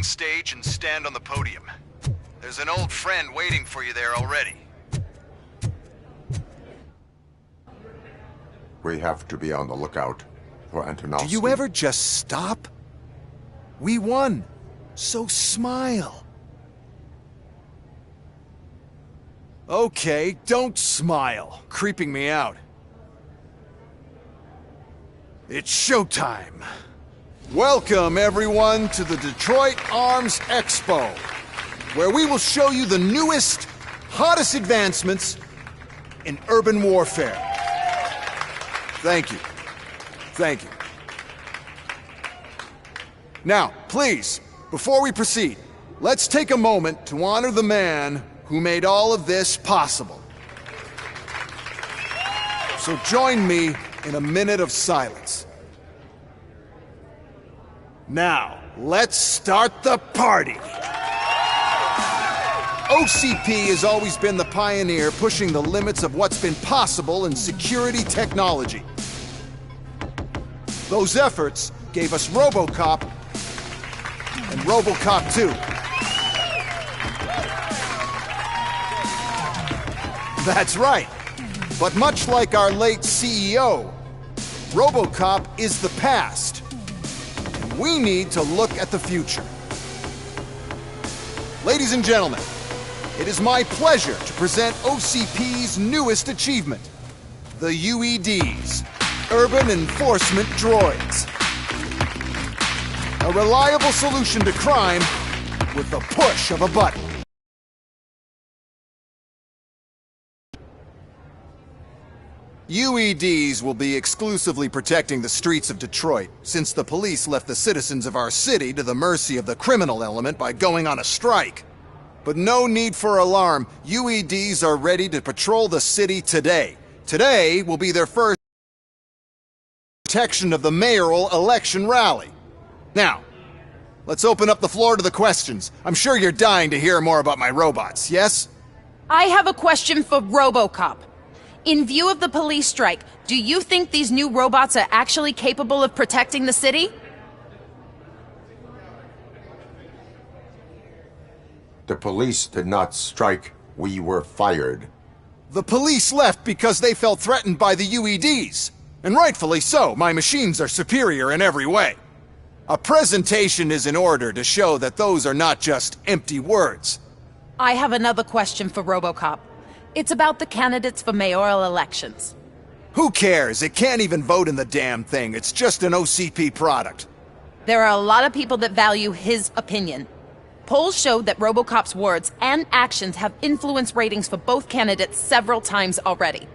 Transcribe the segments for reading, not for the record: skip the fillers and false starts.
main stage and stand on the podium. There's an old friend waiting for you there already. We have to be on the lookout for Antonovsky. Do you ever just stop? We won, so smile. Okay, don't smile. Creeping me out. It's showtime. Welcome, everyone, to the Detroit Arms Expo, where we will show you the newest, hottest advancements in urban warfare. Thank you. Thank you. Now, please, before we proceed, let's take a moment to honor the man who made all of this possible. So join me in a minute of silence. Now, let's start the party! OCP has always been the pioneer pushing the limits of what's been possible in security technology. Those efforts gave us Robocop and Robocop 2. That's right. But much like our late CEO, Robocop is the past. And we need to look at the future. Ladies and gentlemen, it is my pleasure to present OCP's newest achievement, the UEDs, Urban Enforcement Droids. A reliable solution to crime with the push of a button. UEDs will be exclusively protecting the streets of Detroit, since the police left the citizens of our city to the mercy of the criminal element by going on a strike. But no need for alarm. UEDs are ready to patrol the city today. Today will be their first protection of the mayoral election rally. Now, let's open up the floor to the questions. I'm sure you're dying to hear more about my robots, yes? I have a question for Robocop. In view of the police strike, do you think these new robots are actually capable of protecting the city? The police did not strike. We were fired. The police left because they felt threatened by the UEDs. And rightfully so. My machines are superior in every way. A presentation is in order to show that those are not just empty words. I have another question for Robocop. It's about the candidates for mayoral elections. Who cares? It can't even vote in the damn thing. It's just an OCP product. There are a lot of people that value his opinion. Polls show that Robocop's words and actions have influenced ratings for both candidates several times already.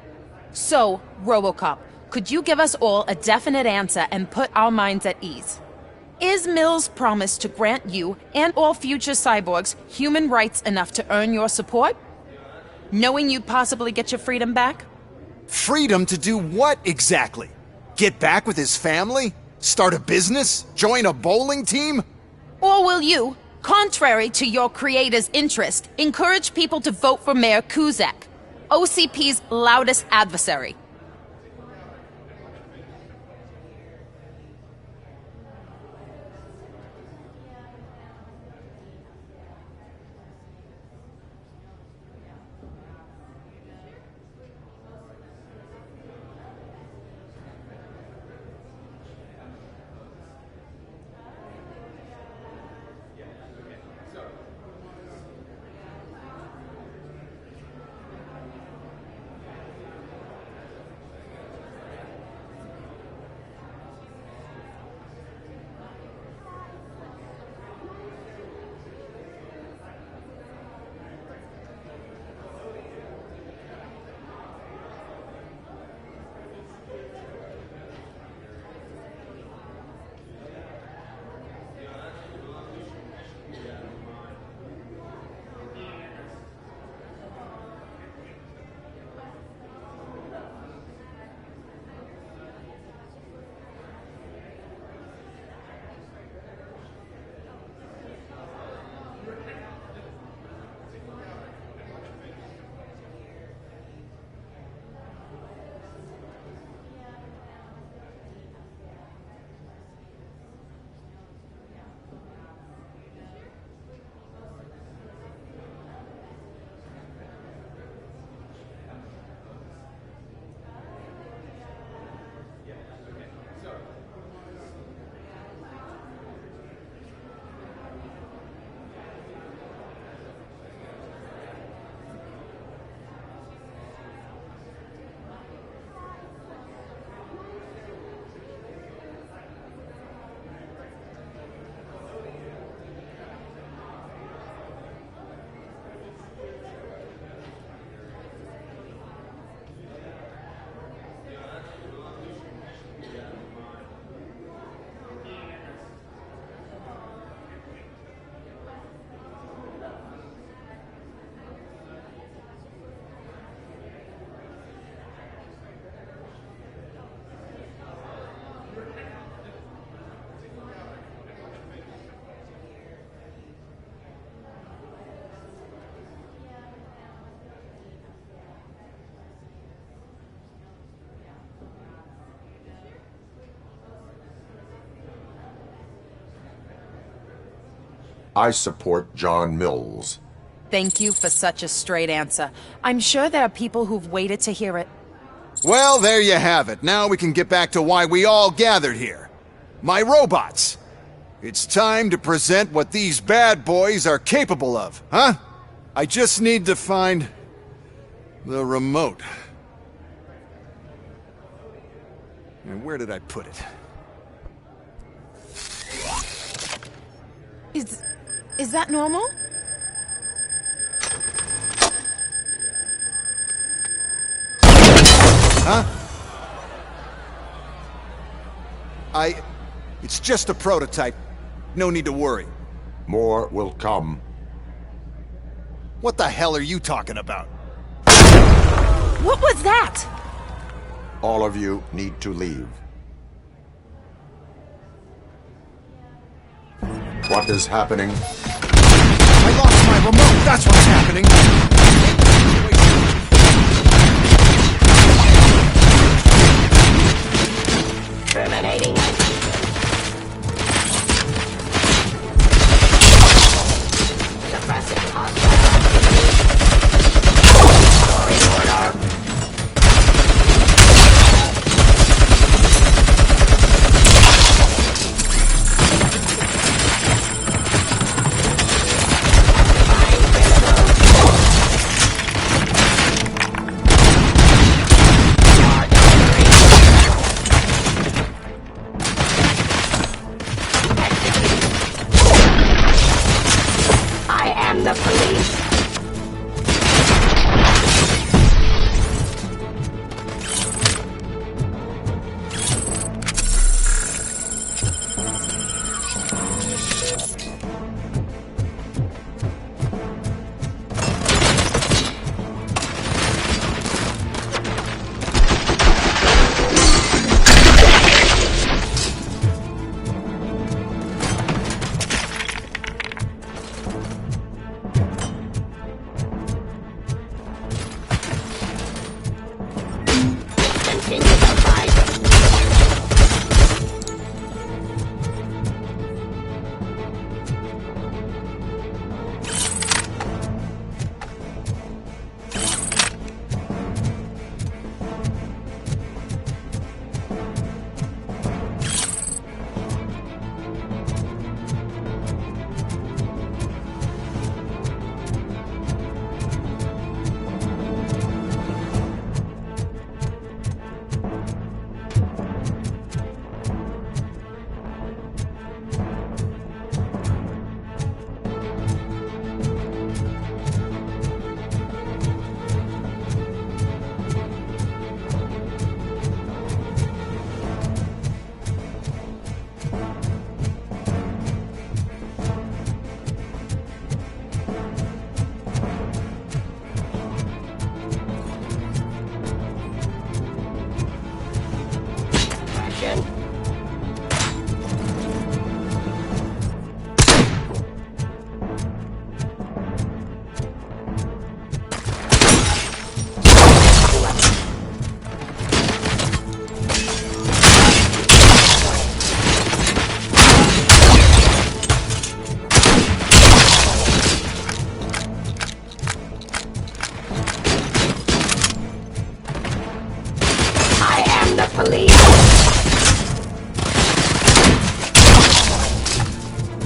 So, Robocop, could you give us all a definite answer and put our minds at ease? Is Mills' promise to grant you and all future cyborgs human rights enough to earn your support? Knowing you'd possibly get your freedom back? Freedom to do what exactly? Get back with his family? Start a business? Join a bowling team? Or will you, contrary to your creator's interest, encourage people to vote for Mayor Kuzak, OCP's loudest adversary? I support John Mills. Thank you for such a straight answer. I'm sure there are people who've waited to hear it. Well, there you have it. Now we can get back to why we all gathered here. My robots. It's time to present what these bad boys are capable of, huh? I just need to find the remote. And where did I put it? Is that normal? Huh? It's just a prototype. No need to worry. More will come. What the hell are you talking about? What was that? All of you need to leave. What is happening? I lost my remote! That's what's happening! Terminating suppressing hostile activity. Order. The police.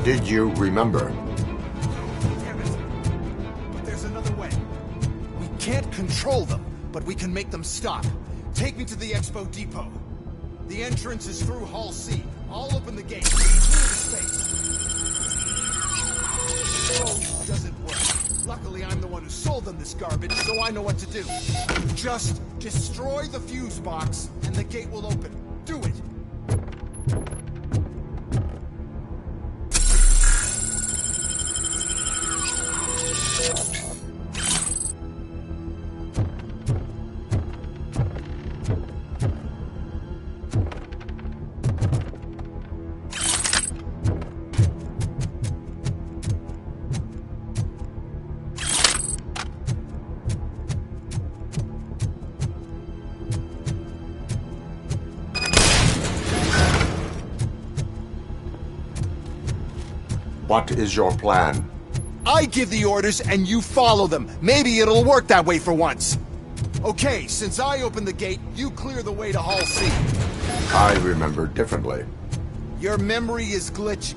Did you remember? Damn it. But there's another way. We can't control them, but we can make them stop. Take me to the Expo Depot. The entrance is through Hall C. I'll open the gate. Clear the space. Oh, doesn't work. Luckily, I'm the one who sold them this garbage, so I know what to do. Just destroy the fuse box, and the gate will open. Do it! What is your plan? I give the orders and you follow them. Maybe it'll work that way for once. Okay, since I opened the gate, you clear the way to Hall C. I remember differently. Your memory is glitchy.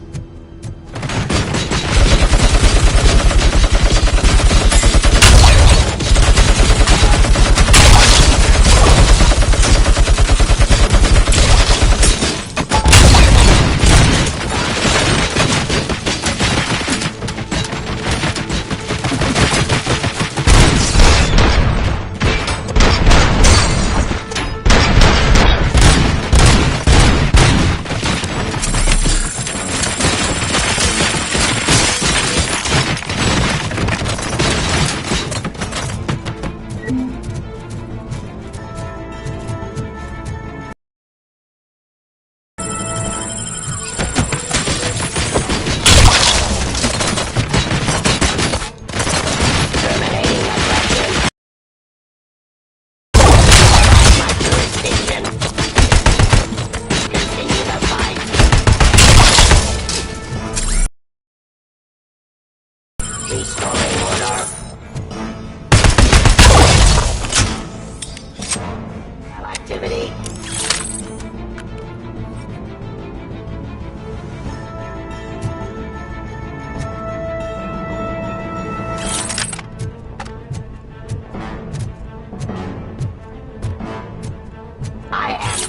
Restoring order. Activity. I am.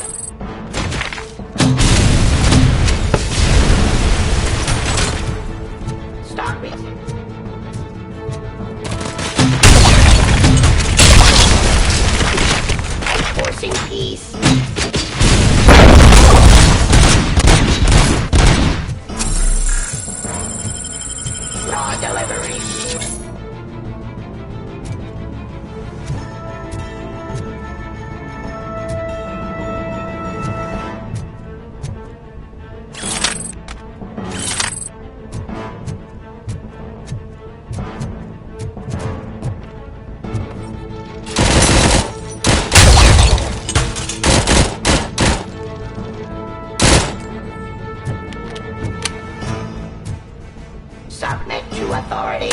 Stop it. Enforcing peace. Raw delivery. Submit to authority.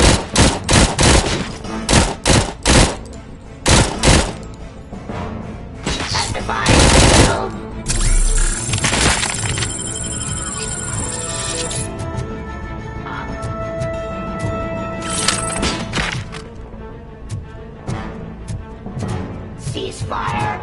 Testify. Ceasefire.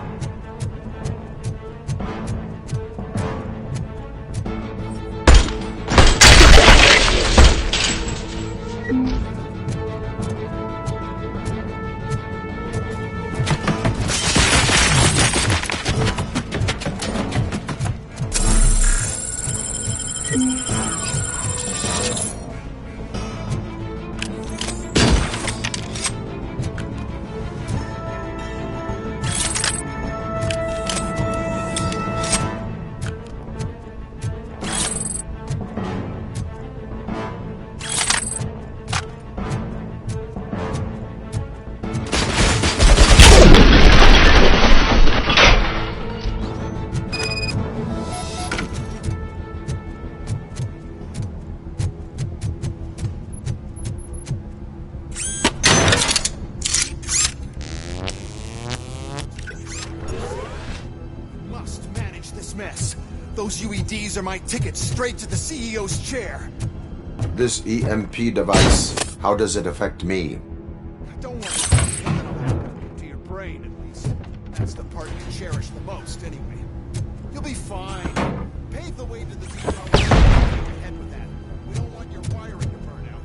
Must manage this mess. Those UEDs are my ticket straight to the CEO's chair. This EMP device, how does it affect me? Don't worry, nothing will happen to your brain at least. That's the part you cherish the most, anyway. You'll be fine. Pave the way to the depot. Ahead with that. We don't want your wiring to burn out.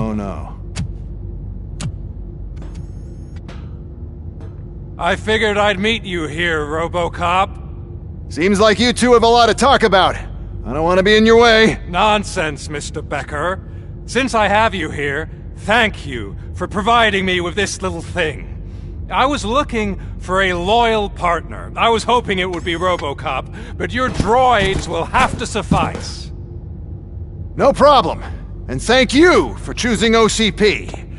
Oh no. I figured I'd meet you here, Robocop. Seems like you two have a lot to talk about. I don't want to be in your way. Nonsense, Mr. Becker. Since I have you here, thank you for providing me with this little thing. I was looking for a loyal partner. I was hoping it would be Robocop, but your droids will have to suffice. No problem. And thank you for choosing OCP.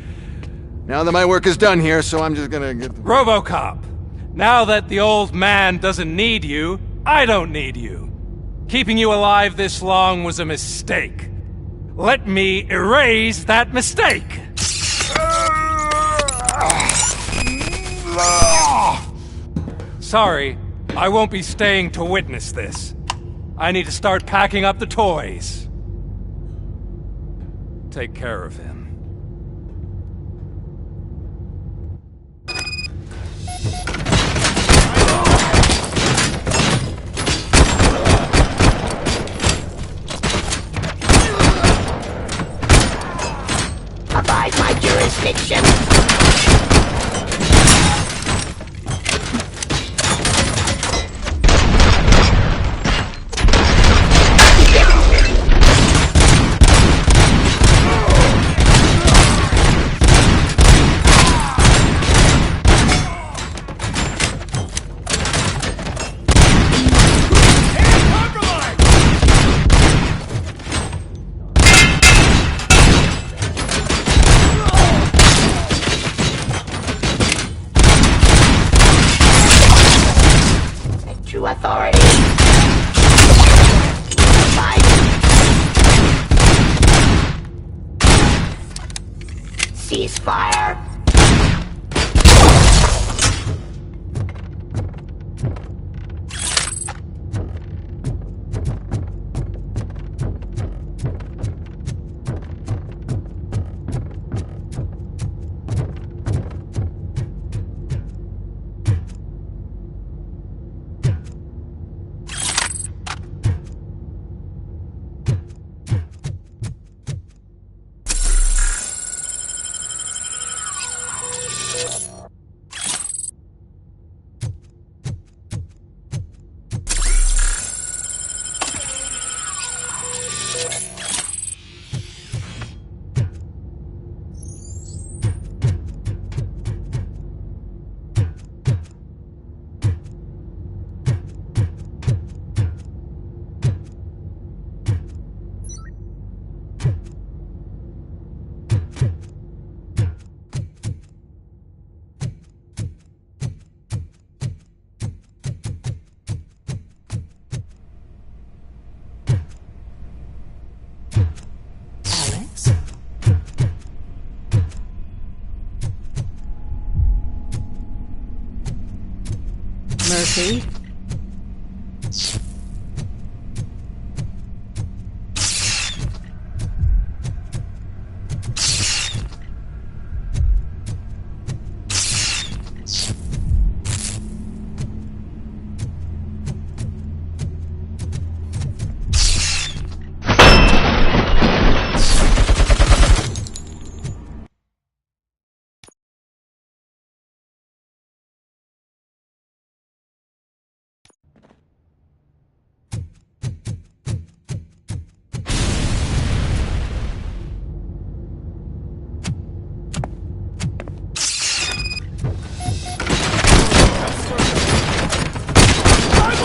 Now that my work is done here, so I'm just gonna get... Robocop, now that the old man doesn't need you, I don't need you. Keeping you alive this long was a mistake. Let me erase that mistake! Sorry, I won't be staying to witness this. I need to start packing up the toys. Take care of him. Abide my jurisdiction. To authority. Abide. Ceasefire. Mercy.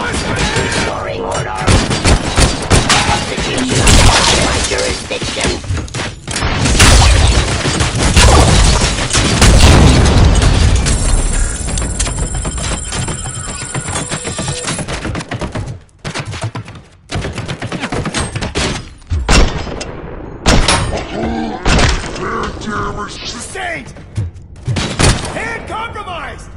Restoring order. Execution abide my jurisdiction. Sustained! Hand compromised!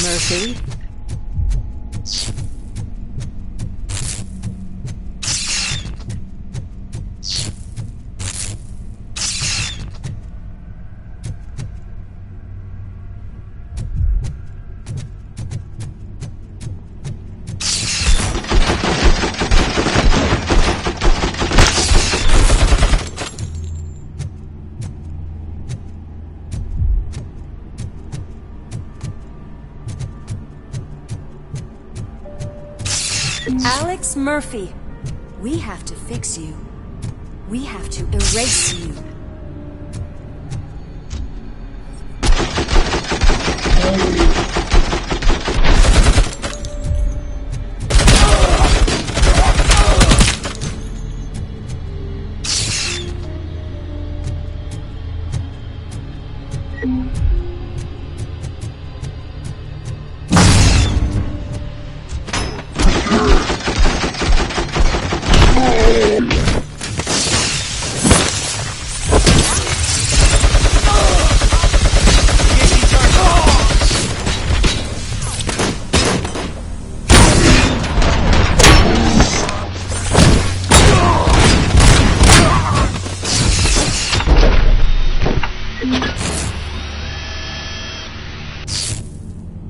Murphy. Alex Murphy, we have to fix you. We have to erase you.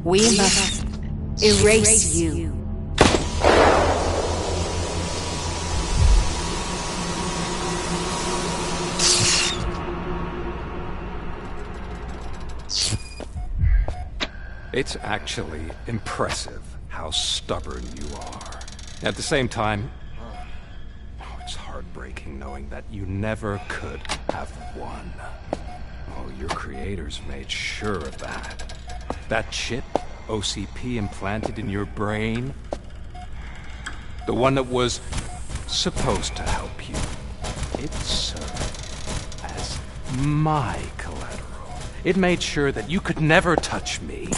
We must erase you. It's actually impressive how stubborn you are. At the same time, it's heartbreaking knowing that you never could have won. Oh, your creators made sure of that. That chip OCP implanted in your brain, the one that was supposed to help you, it served as my collateral. It made sure that you could never touch me.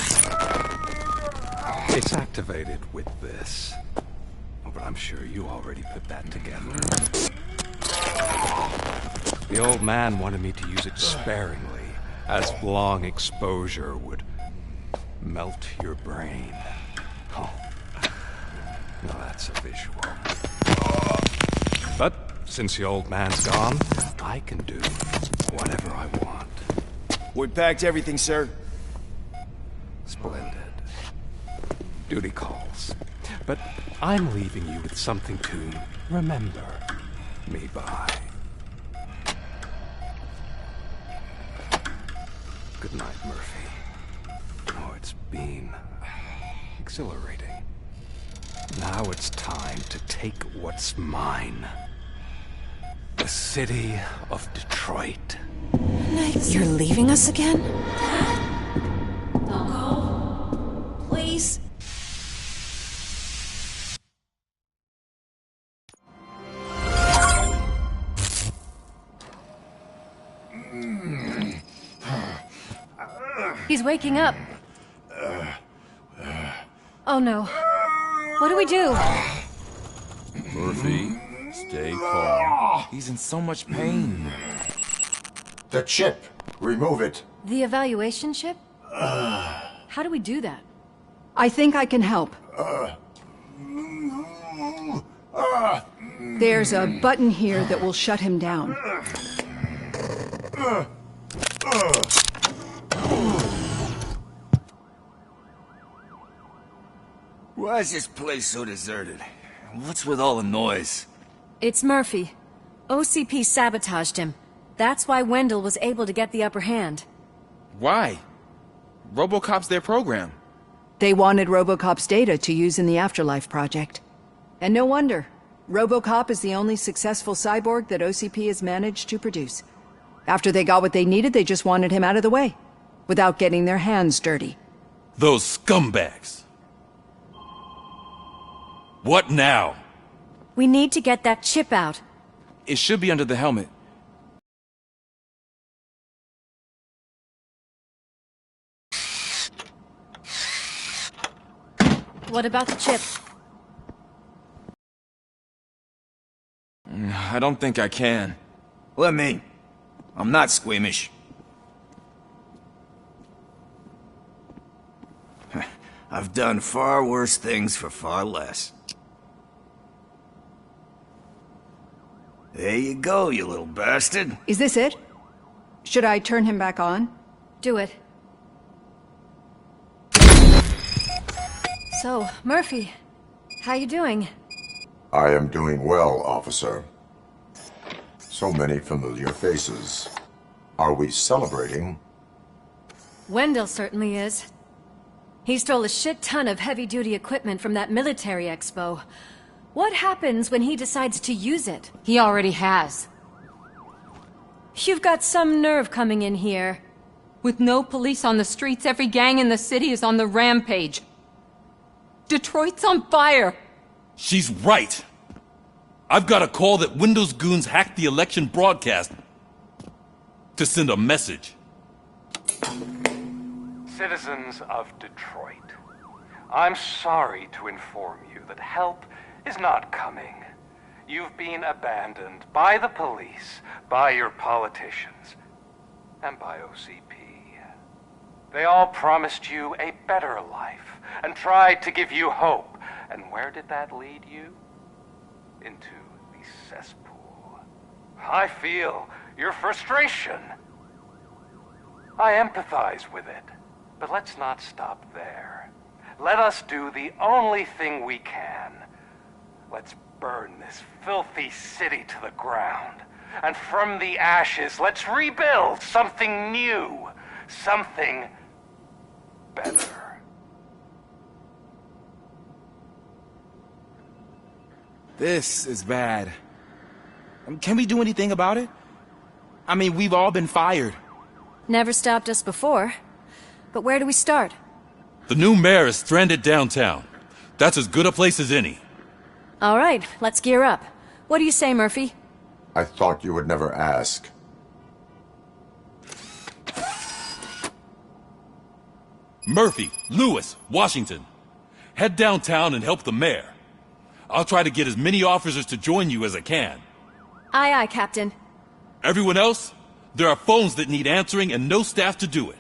It's activated with this. Oh, but I'm sure you already put that together. The old man wanted me to use it sparingly, as long exposure would melt your brain. Oh, now that's a visual. But since the old man's gone, I can do whatever I want. We packed everything, sir. Splendid. Duty calls. But I'm leaving you with something to remember me by. Good night, Murphy. Oh, it's been exhilarating. Now it's time to take what's mine. The city of Detroit. You're leaving us again? Don't go. Please. He's waking up. Oh no. What do we do? Murphy, stay calm. He's in so much pain. The chip. Remove it. The evaluation chip? How do we do that? I think I can help. There's a button here that will shut him down. Why is this place so deserted? What's with all the noise? It's Murphy. OCP sabotaged him. That's why Wendell was able to get the upper hand. Why? Robocop's their program. They wanted Robocop's data to use in the Afterlife project. And no wonder. Robocop is the only successful cyborg that OCP has managed to produce. After they got what they needed, they just wanted him out of the way, without getting their hands dirty. Those scumbags. What now? We need to get that chip out. It should be under the helmet. What about the chip? I don't think I can. Let me. I'm not squeamish. I've done far worse things for far less. There you go, you little bastard. Is this it? Should I turn him back on? Do it. So, Murphy, how you doing? I am doing well, officer. So many familiar faces. Are we celebrating? Wendell certainly is. He stole a shit ton of heavy-duty equipment from that military expo. What happens when he decides to use it? He already has. You've got some nerve coming in here. With no police on the streets, every gang in the city is on the rampage. Detroit's on fire! She's right! I've got a call that Windows goons hacked the election broadcast to send a message. Citizens of Detroit, I'm sorry to inform you that help is not coming. You've been abandoned by the police, by your politicians, and by OCP. They all promised you a better life and tried to give you hope. And where did that lead you? Into the cesspool. I feel your frustration. I empathize with it. But let's not stop there. Let us do the only thing we can. Let's burn this filthy city to the ground. And from the ashes, let's rebuild something new. Something better. This is bad. Can we do anything about it? I mean, we've all been fired. Never stopped us before. But where do we start? The new mayor is stranded downtown. That's as good a place as any. All right, let's gear up. What do you say, Murphy? I thought you would never ask. Murphy, Lewis, Washington. Head downtown and help the mayor. I'll try to get as many officers to join you as I can. Aye, aye, Captain. Everyone else? There are phones that need answering and no staff to do it.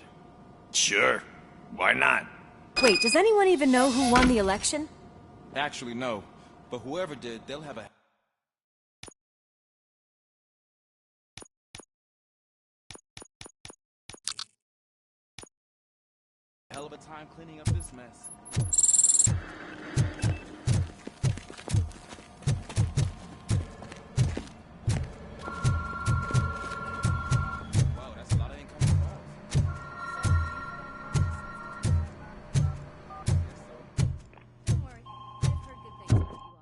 Sure. Why not? Wait, does anyone even know who won the election? Actually, no. But whoever did, they'll have a hell of a time cleaning up this mess. Wow, that's a lot of incoming calls. Don't worry, I've heard good things about you all.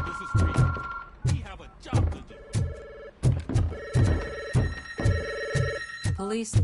This is free. We have a job to do. Police.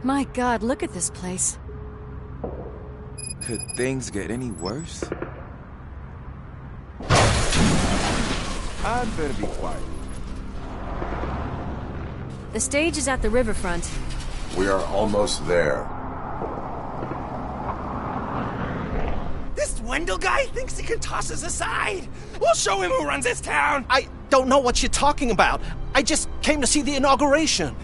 My God, look at this place. Could things get any worse? I'd better be quiet. The stage is at the riverfront. We are almost there. This Wendell guy thinks he can toss us aside. We'll show him who runs this town. I don't know what you're talking about. I just came to see the inauguration.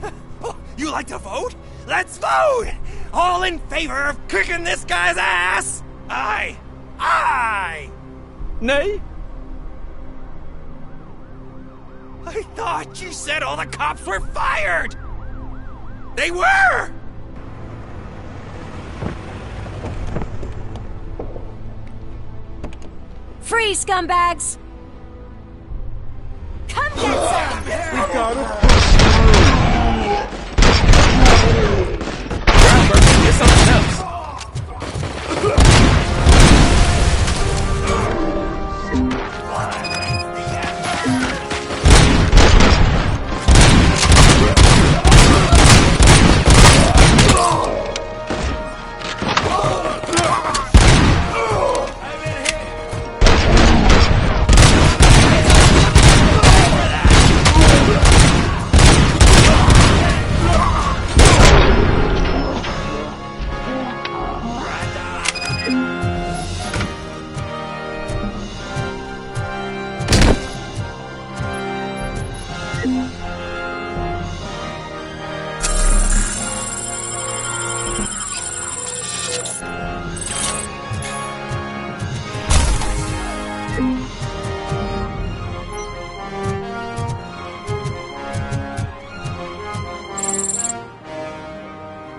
You like to vote? Let's vote! All in favor of kicking this guy's ass? Aye! Aye! Nay? I thought you said all the cops were fired! They were! Free, scumbags! Come get some! We got him. Get something else.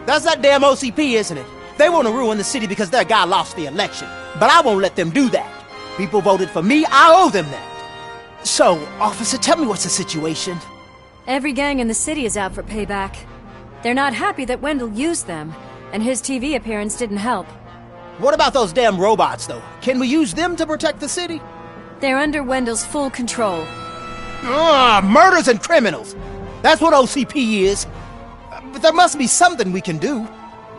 That's that damn OCP, isn't it? They want to ruin the city because their guy lost the election. But I won't let them do that. People voted for me, I owe them that. So, officer, tell me what's the situation. Every gang in the city is out for payback. They're not happy that Wendell used them, and his TV appearance didn't help. What about those damn robots, though? Can we use them to protect the city? They're under Wendell's full control. Murders and criminals. That's what OCP is. But there must be something we can do.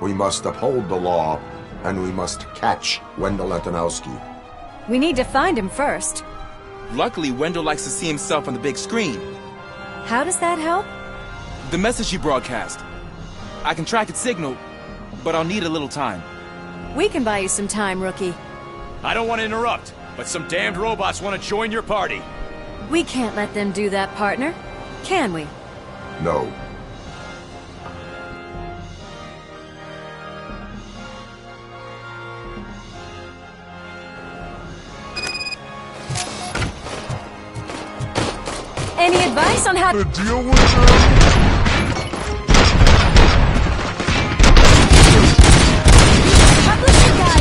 We must uphold the law, and we must catch Wendell Antonowski. We need to find him first. Luckily, Wendell likes to see himself on the big screen. How does that help? The message you broadcast. I can track its signal, but I'll need a little time. We can buy you some time, rookie. I don't want to interrupt, but some damned robots want to join your party. We can't let them do that, partner. Can we? No. Any advice on how to deal with them? Publisher guide?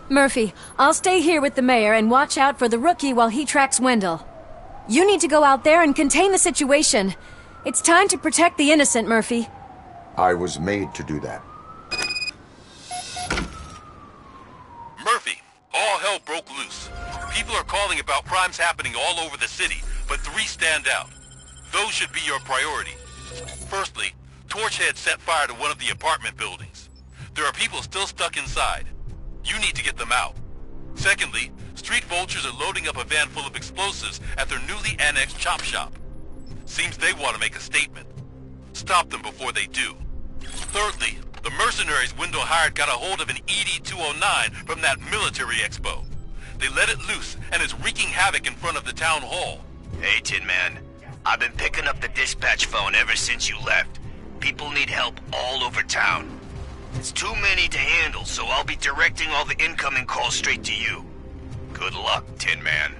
Murphy, I'll stay here with the mayor and watch out for the rookie while he tracks Wendell. You need to go out there and contain the situation. It's time to protect the innocent, Murphy. I was made to do that. Murphy, all hell broke loose. People are calling about crimes happening all over the city, but 3 stand out. Those should be your priority. Firstly, Torchhead set fire to one of the apartment buildings. There are people still stuck inside. You need to get them out. Secondly, street vultures are loading up a van full of explosives at their newly annexed chop shop. Seems they want to make a statement. Stop them before they do. Thirdly, the mercenaries Wendell hired got a hold of an ED-209 from that military expo. They let it loose and is wreaking havoc in front of the town hall. Hey, Tin Man. I've been picking up the dispatch phone ever since you left. People need help all over town. It's too many to handle, so I'll be directing all the incoming calls straight to you. Good luck, Tin Man.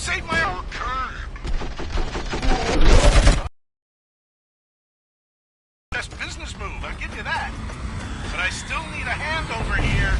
save my own best business move, I'll give you that. But I still need a hand over here.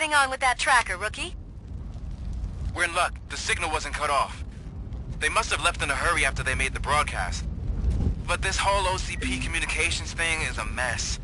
getting on with that tracker, Rookie? We're in luck. The signal wasn't cut off. They must have left in a hurry after they made the broadcast. But this whole OCP communications thing is a mess.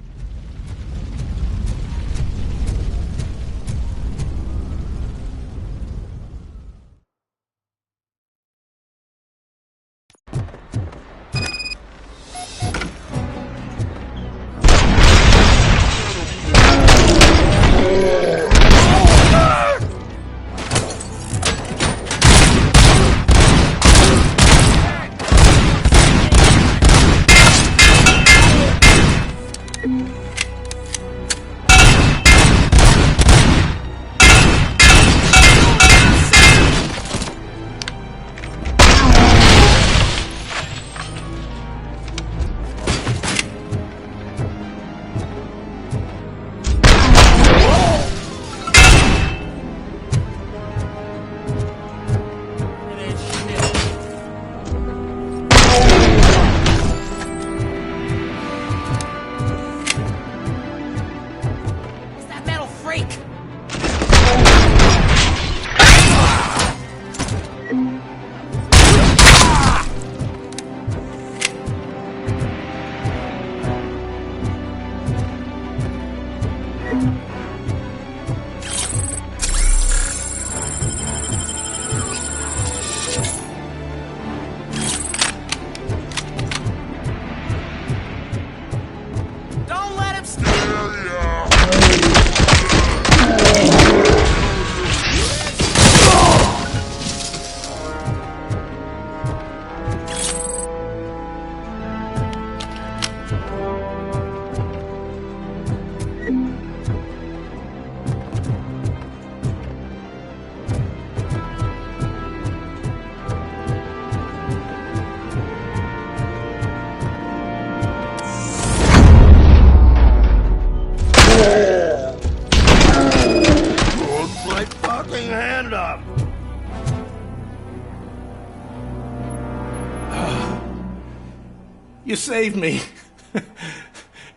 You saved me.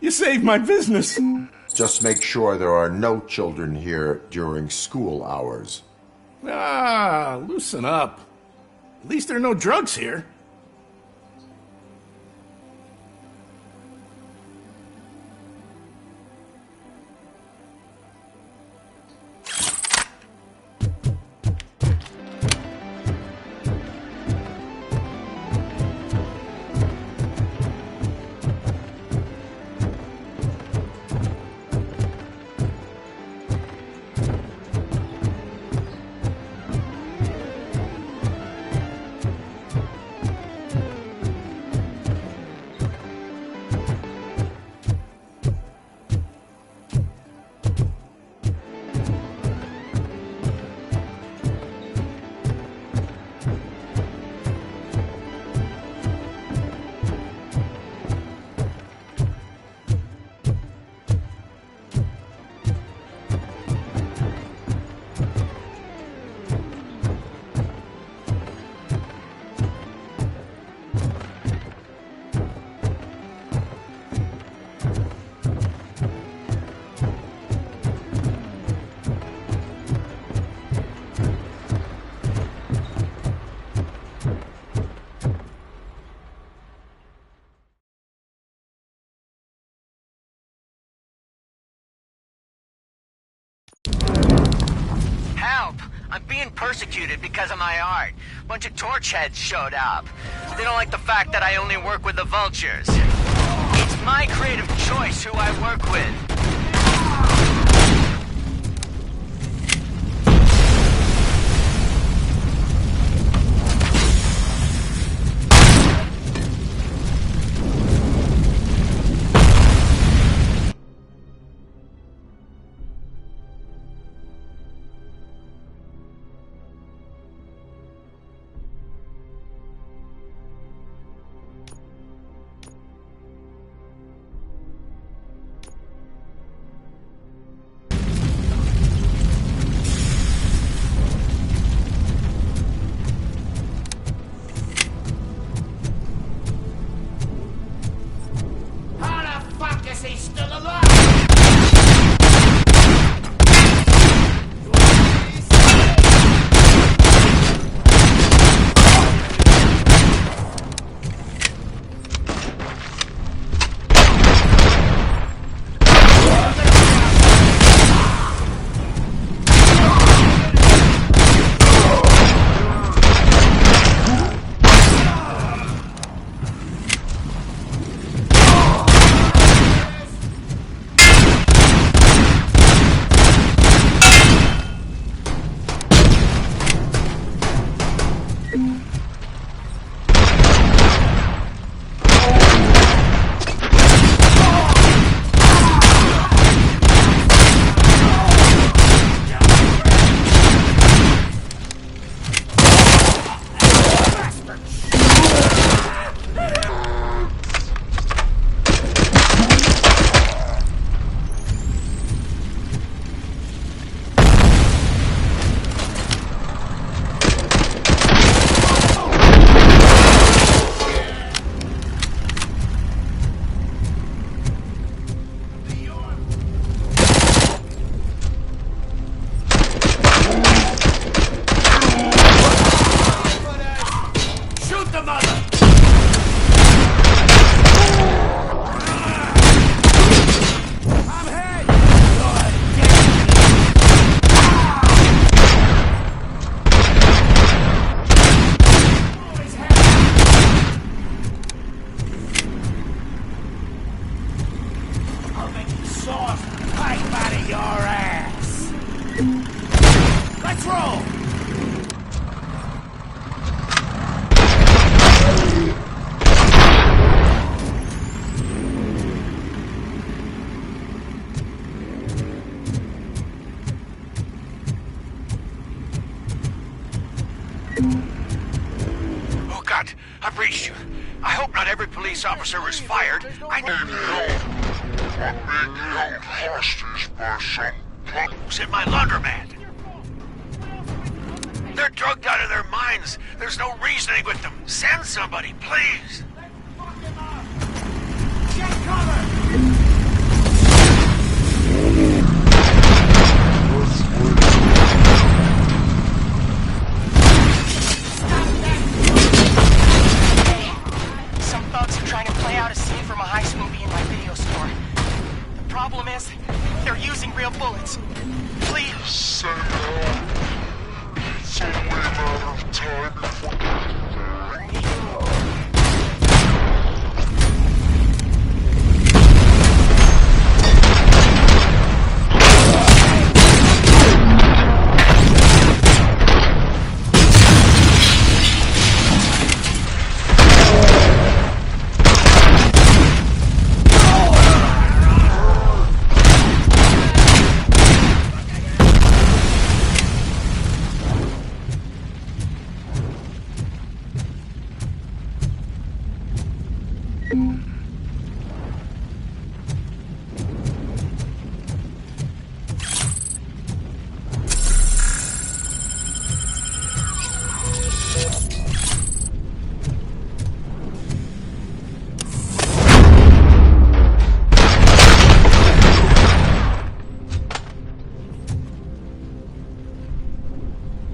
You saved my business. Just make sure there are no children here during school hours. Loosen up. At least there are no drugs here. Help! I'm being persecuted because of my art. Bunch of torchheads showed up. They don't like the fact that I only work with the vultures. It's my creative choice who I work with. hope not every police officer was fired. I need help. I'm being held hostage by some punks in my laundromat. They're drugged out of their minds. There's no reasoning with them. Send somebody, please. Get cover! Some thugs are trying to play out a scene from a heist movie in my video store. The problem is, they're using real bullets. Please. Send help. It's only a matter of time before...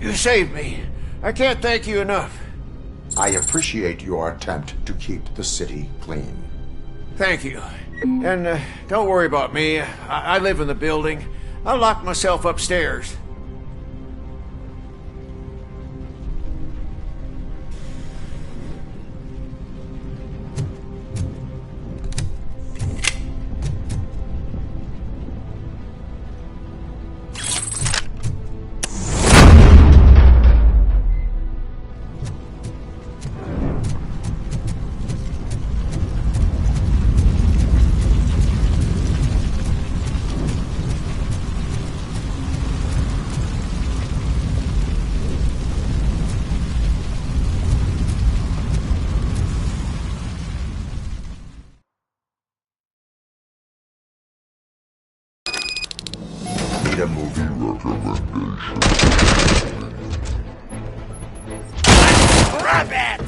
You saved me. I can't thank you enough. I appreciate your attempt to keep the city clean. Thank you. And don't worry about me. I live in the building. I'll lock myself upstairs. A movie recommendation. Rabbit!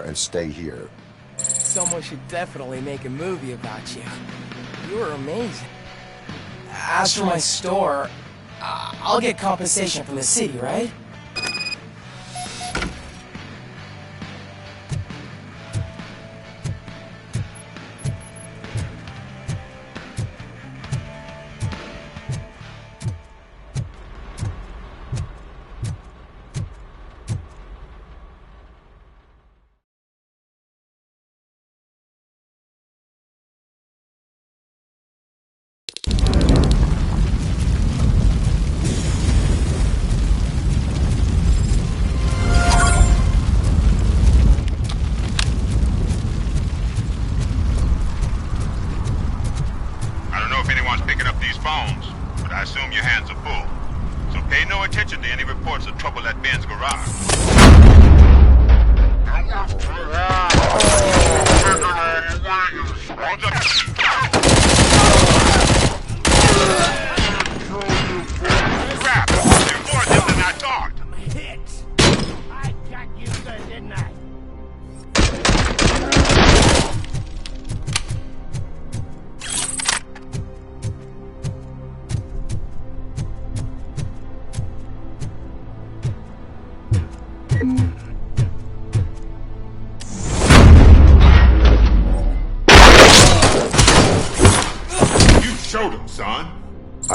And stay here. Someone should definitely make a movie about you. You were amazing. As for my store, I'll get compensation from the city, right?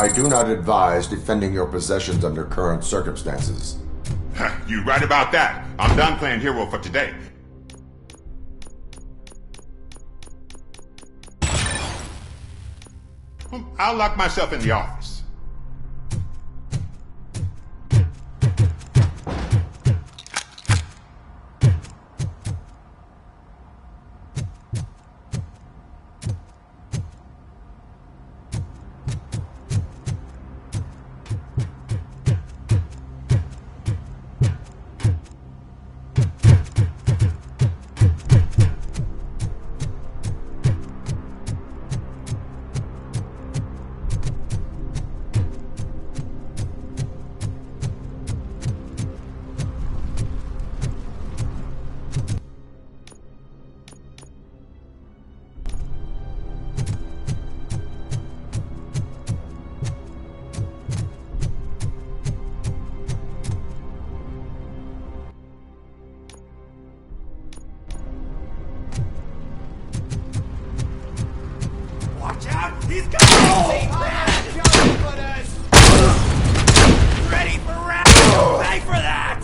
I do not advise defending your possessions under current circumstances. You right about that. I'm done playing hero for today. I'll lock myself in the office. Watch out! He's got ready for rap! Pay for that!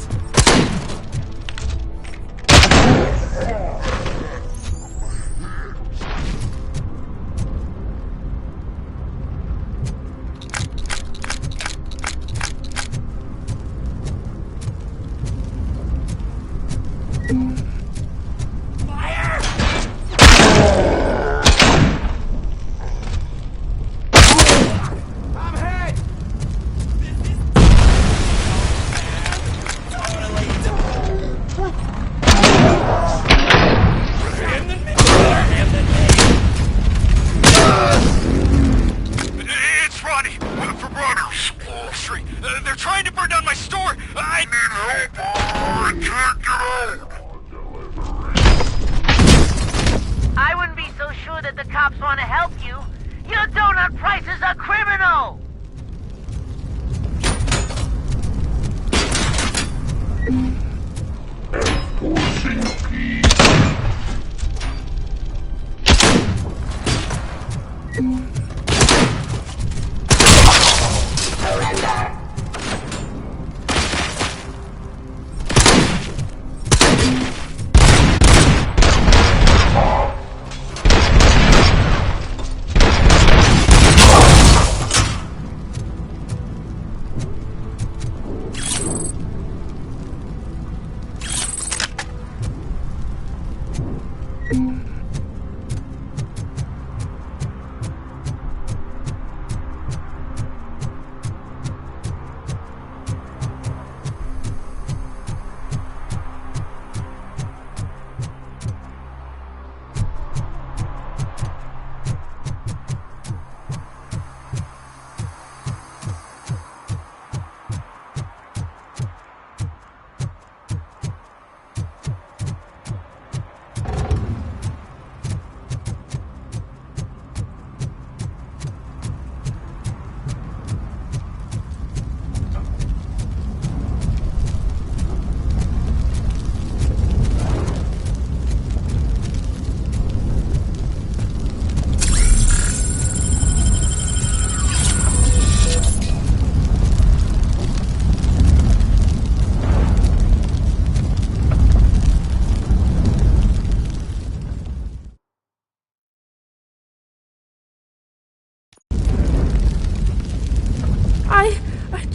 They're trying to burn down my store! I need help! I can't get out! I wouldn't be so sure that the cops want to help you. Your donut prices are criminal! Surrender!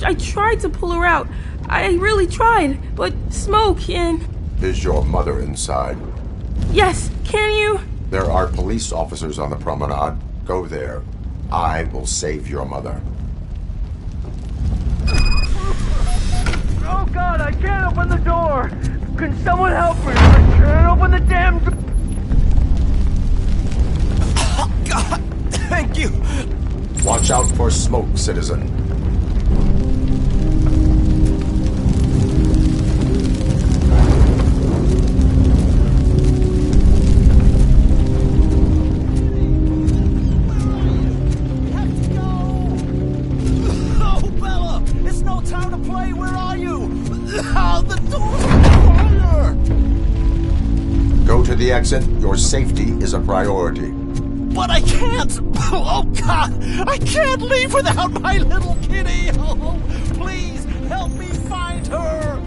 I tried to pull her out. I really tried, but smoke and... Is your mother inside? Yes, can you? There are police officers on the promenade. Go there. I will save your mother. Oh God, I can't open the door! Can someone help me? I can't open the damn door! Oh God, thank you! Watch out for smoke, citizen. Go to the exit. Your safety is a priority. But I can't! Oh, God! I can't leave without my little kitty! Oh, please, help me find her!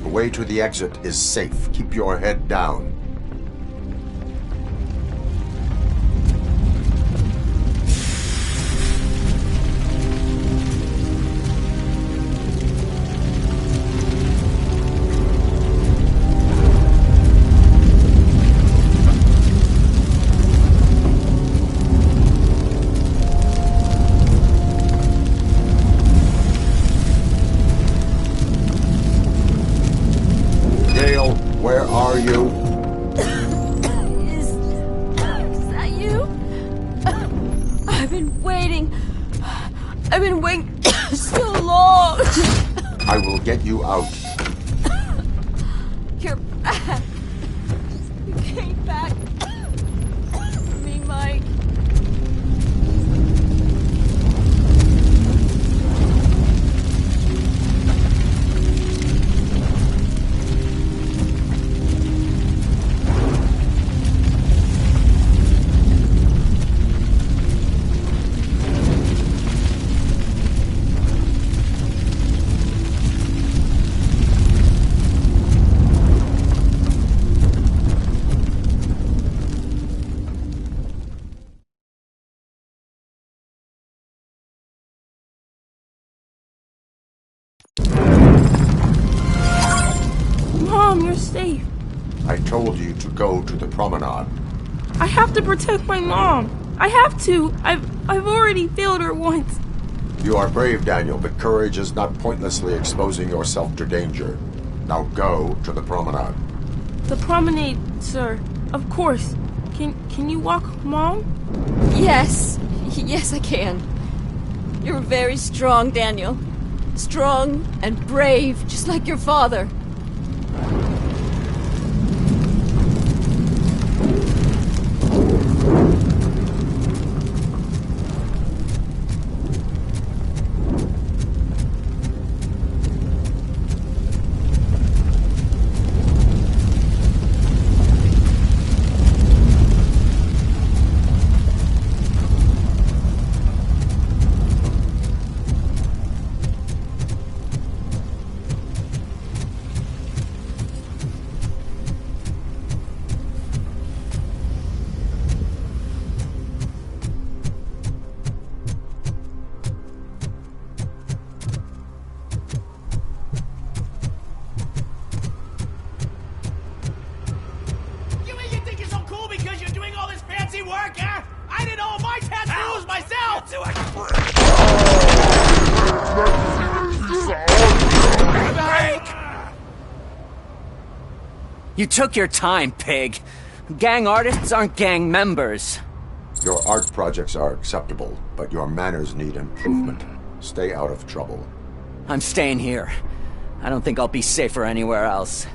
The way to the exit is safe. Keep your head down. Where are you? Is that you? I've been waiting. I've been waiting so long. I will get you out. You're back. You came back for me, Mike. Mom, you're safe. I told you to go to the promenade. I have to protect my mom. I have to. I've already failed her once. You are brave, Daniel, but courage is not pointlessly exposing yourself to danger. Now go to the promenade. The promenade, sir. Of course. Can you walk, Mom? Yes. Yes, I can. You're very strong, Daniel. Strong and brave, just like your father. You took your time, pig. Gang artists aren't gang members. Your art projects are acceptable, but your manners need improvement. Stay out of trouble. I'm staying here. I don't think I'll be safer anywhere else.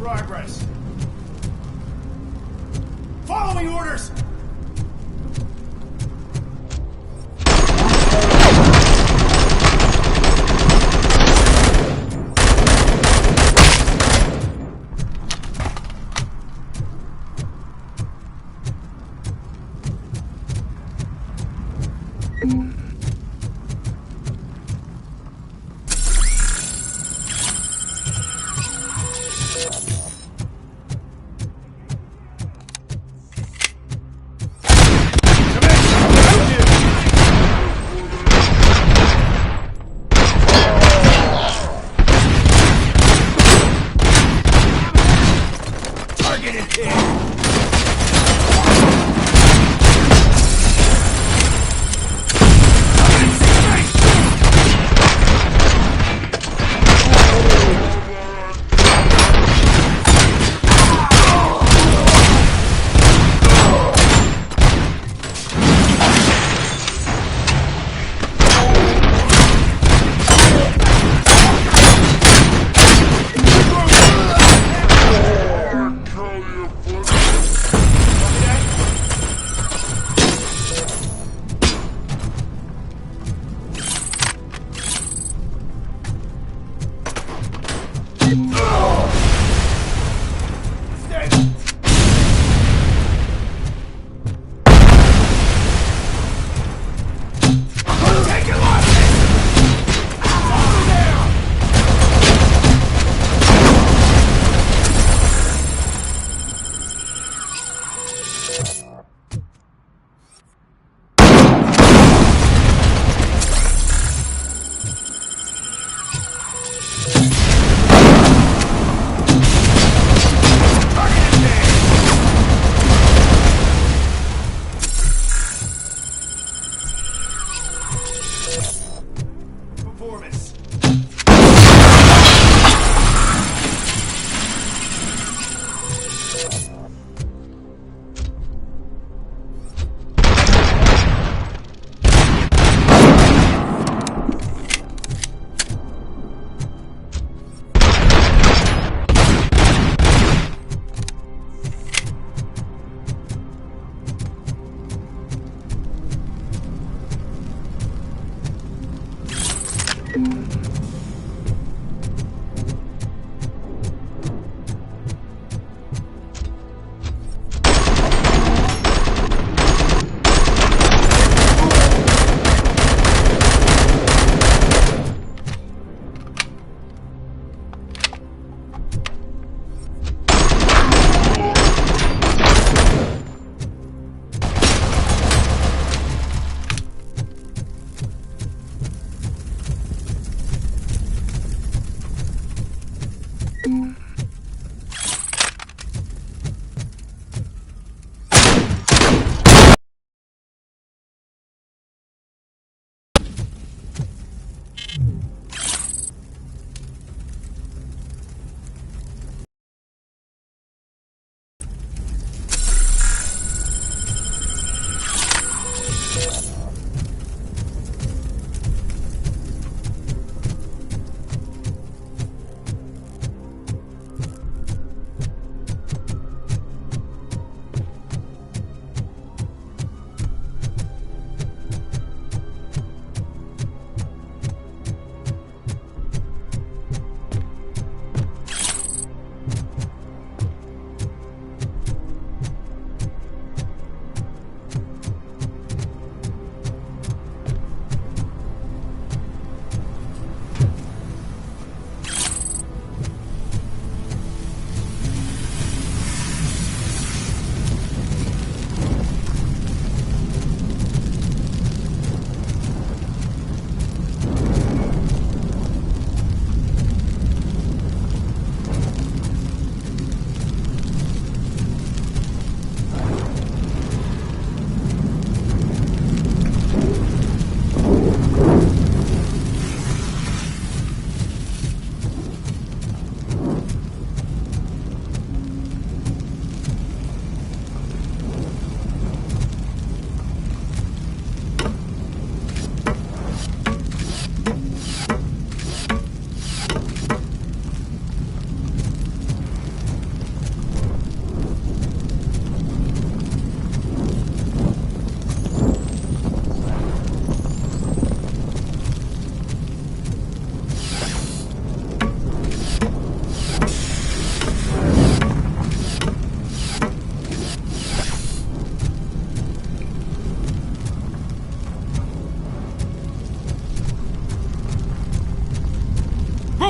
progress. Following orders!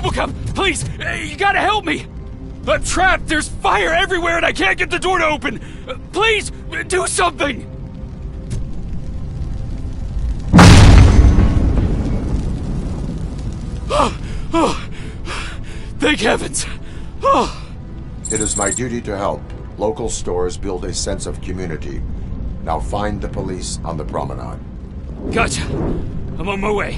Robocop, please, you gotta help me! I'm trapped, there's fire everywhere and I can't get the door to open! Please, do something! Oh, thank heavens! Oh. It is my duty to help. Local stores build a sense of community. Now find the police on the promenade. Gotcha. I'm on my way.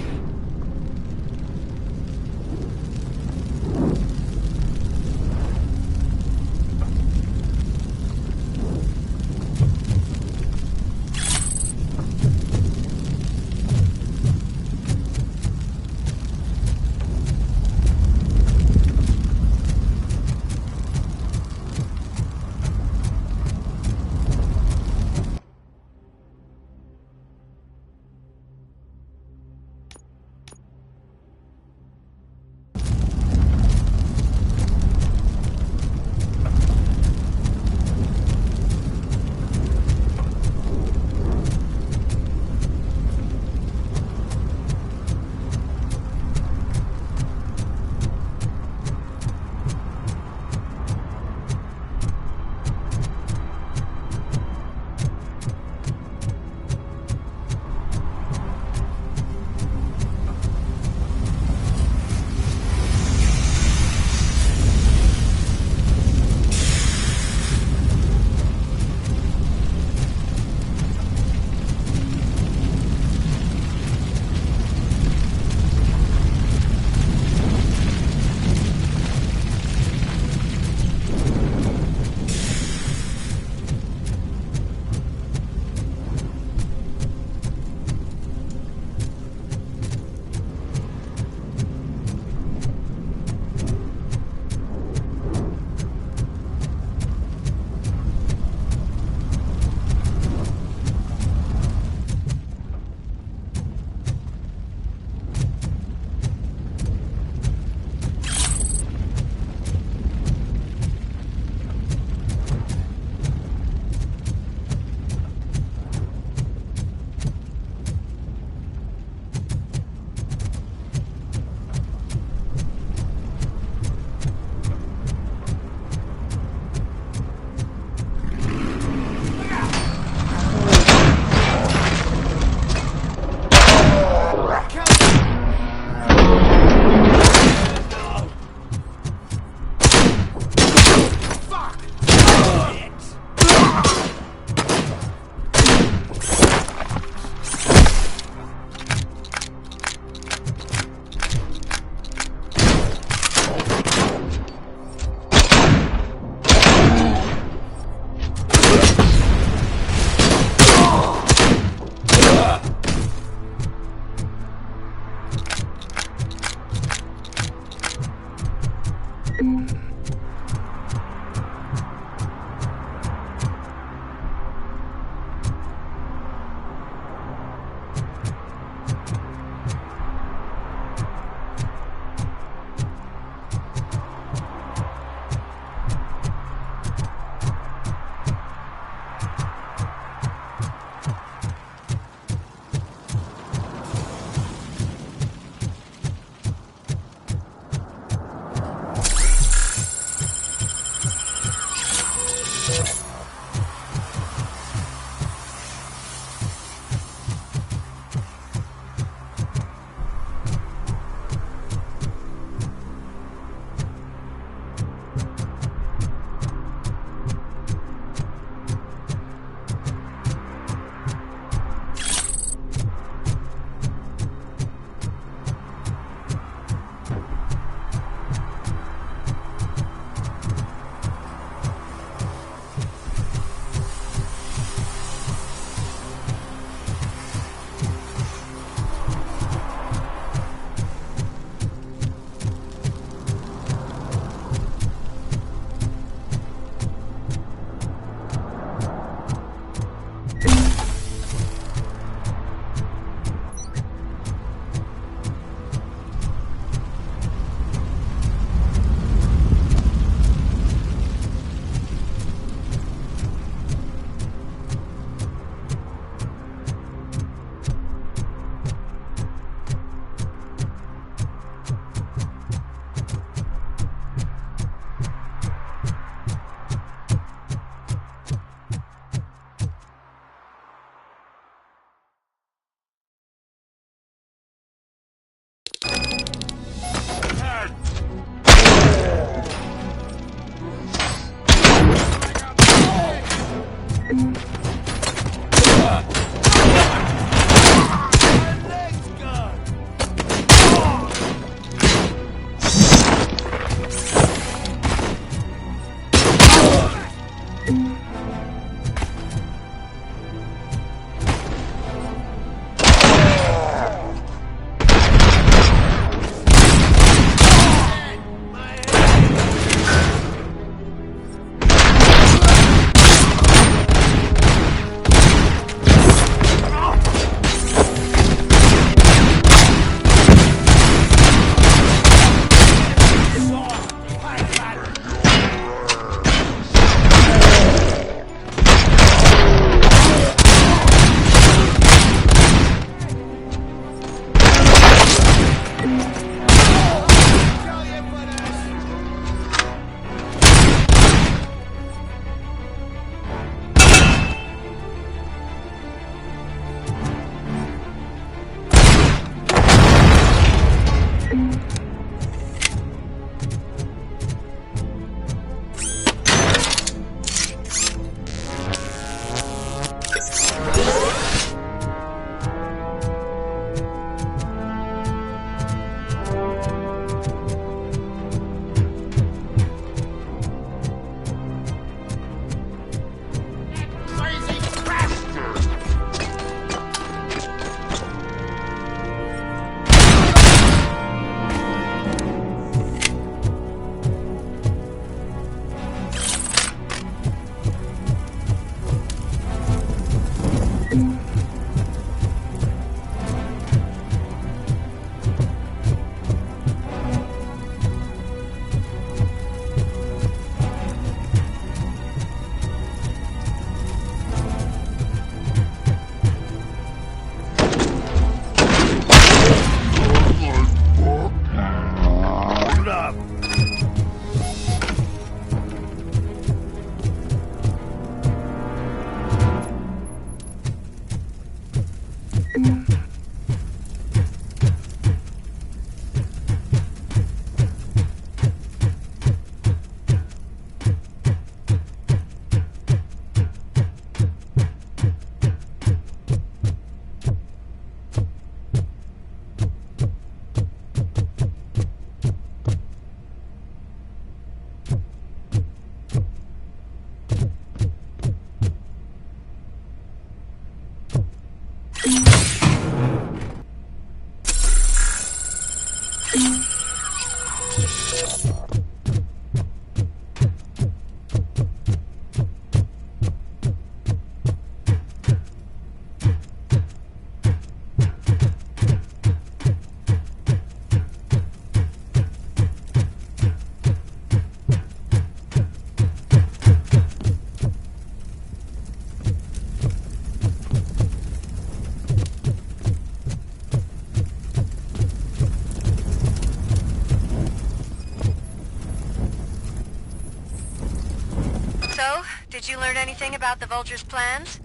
Did you learn anything about the Vulture's plans?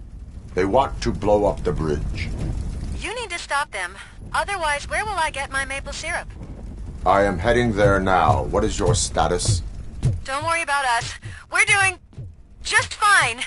They want to blow up the bridge. You need to stop them. Otherwise, where will I get my maple syrup? I am heading there now. What is your status? Don't worry about us. We're doing just fine.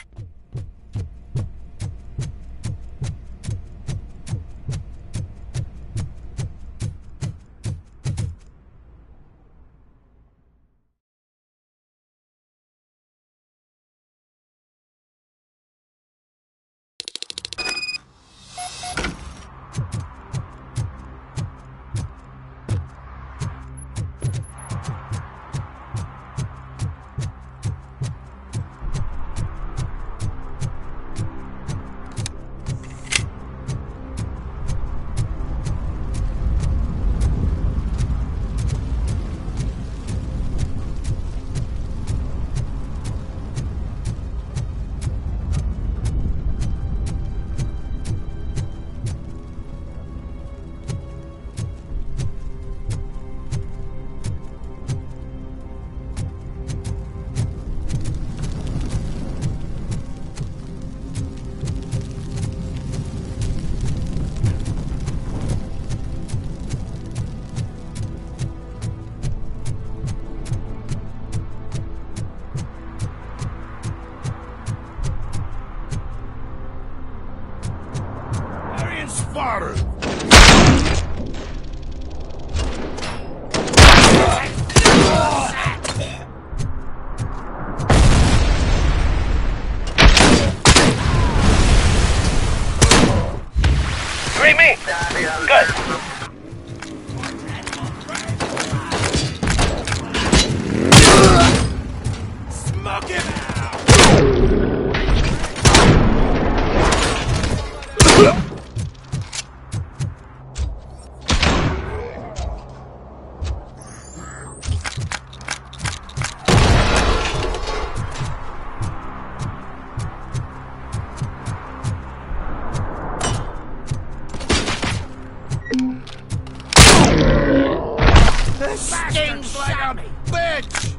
This stings like a bitch!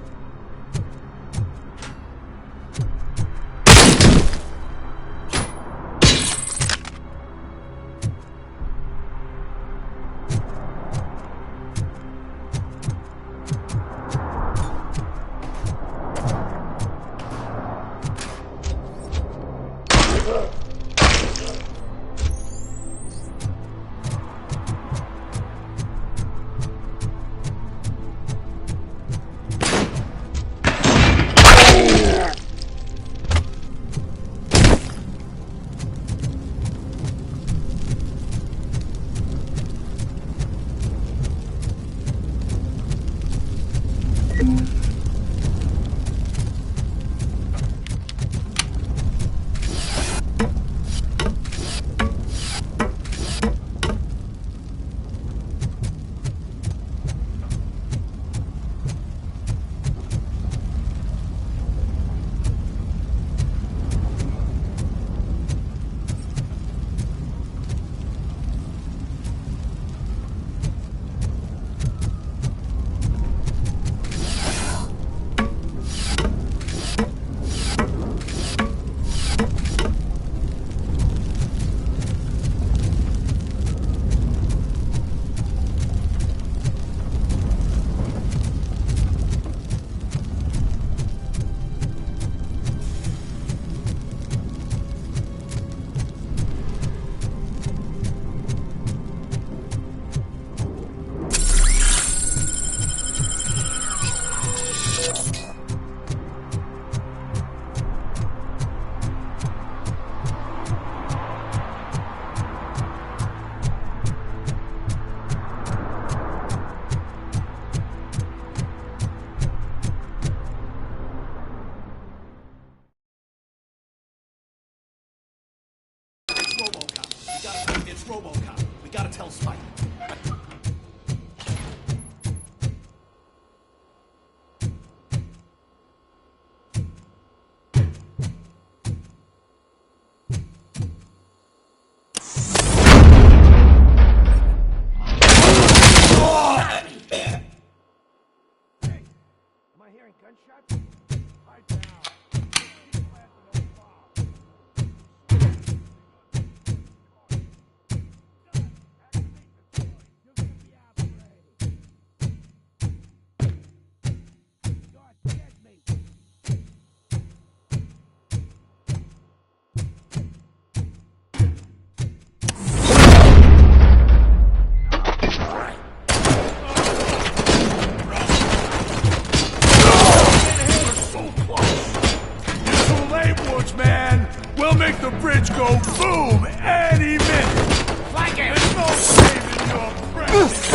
It's Robocop. We gotta tell Spike. Am I hearing gunshots? Right now. We'll make the bridge go boom any minute. Flank it! There's no saving your breath.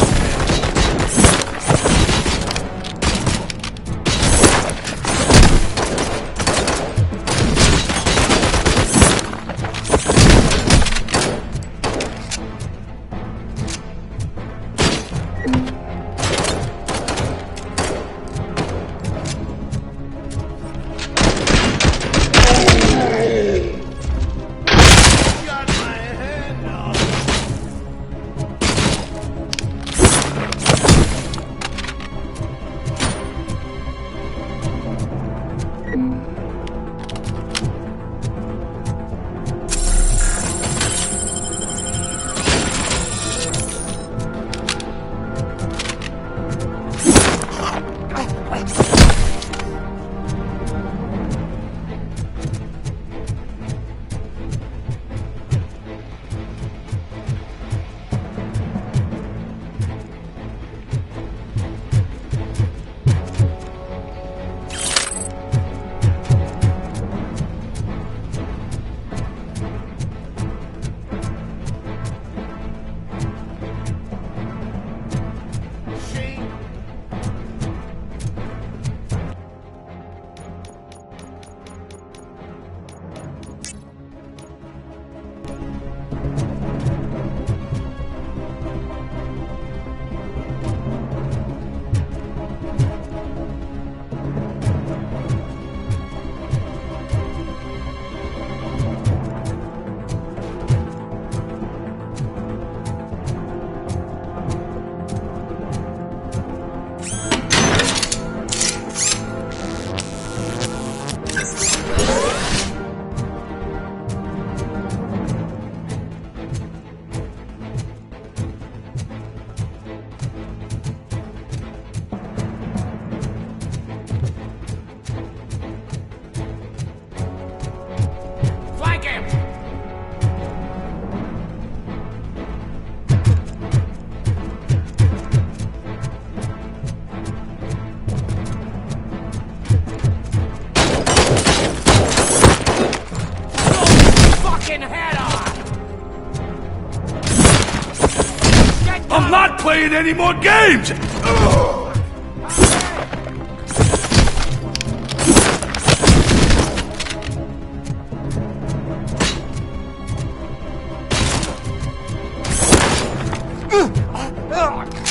playing any more games!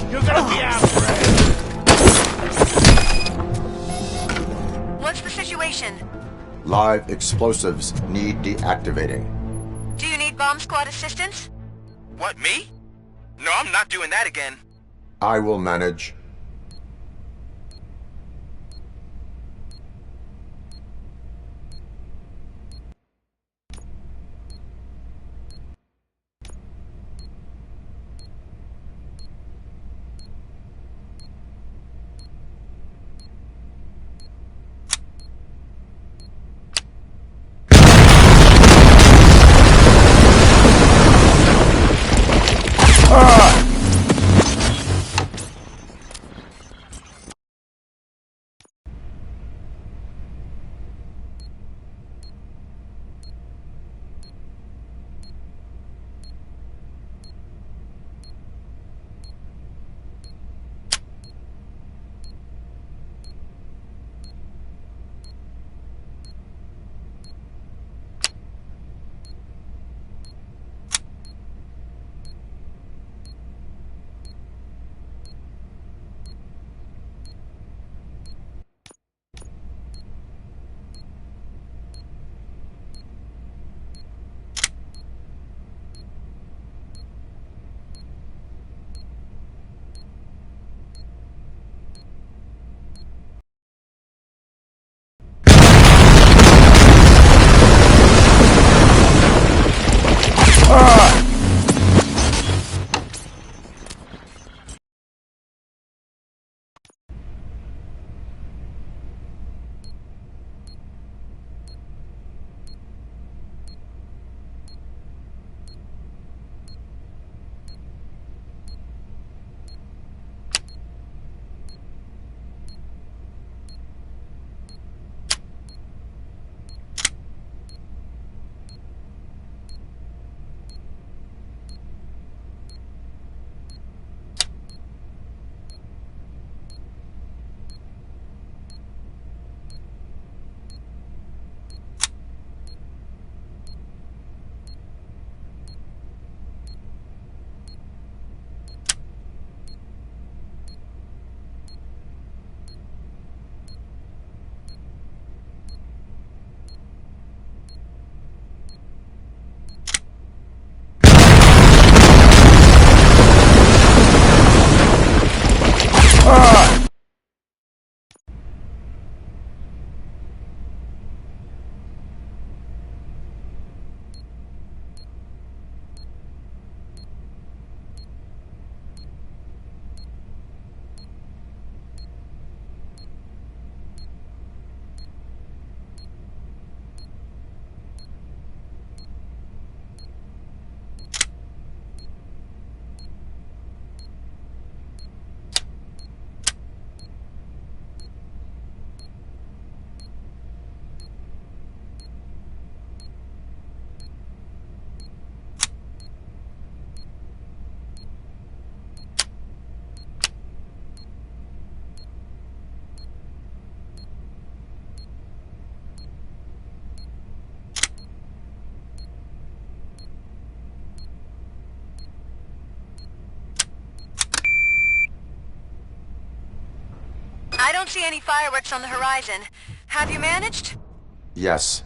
You're gonna be out, What's the situation? Live explosives need deactivating. Do you need bomb squad assistance? What, me? No, I'm not doing that again. I will manage. I don't see any fireworks on the horizon. Have you managed? Yes.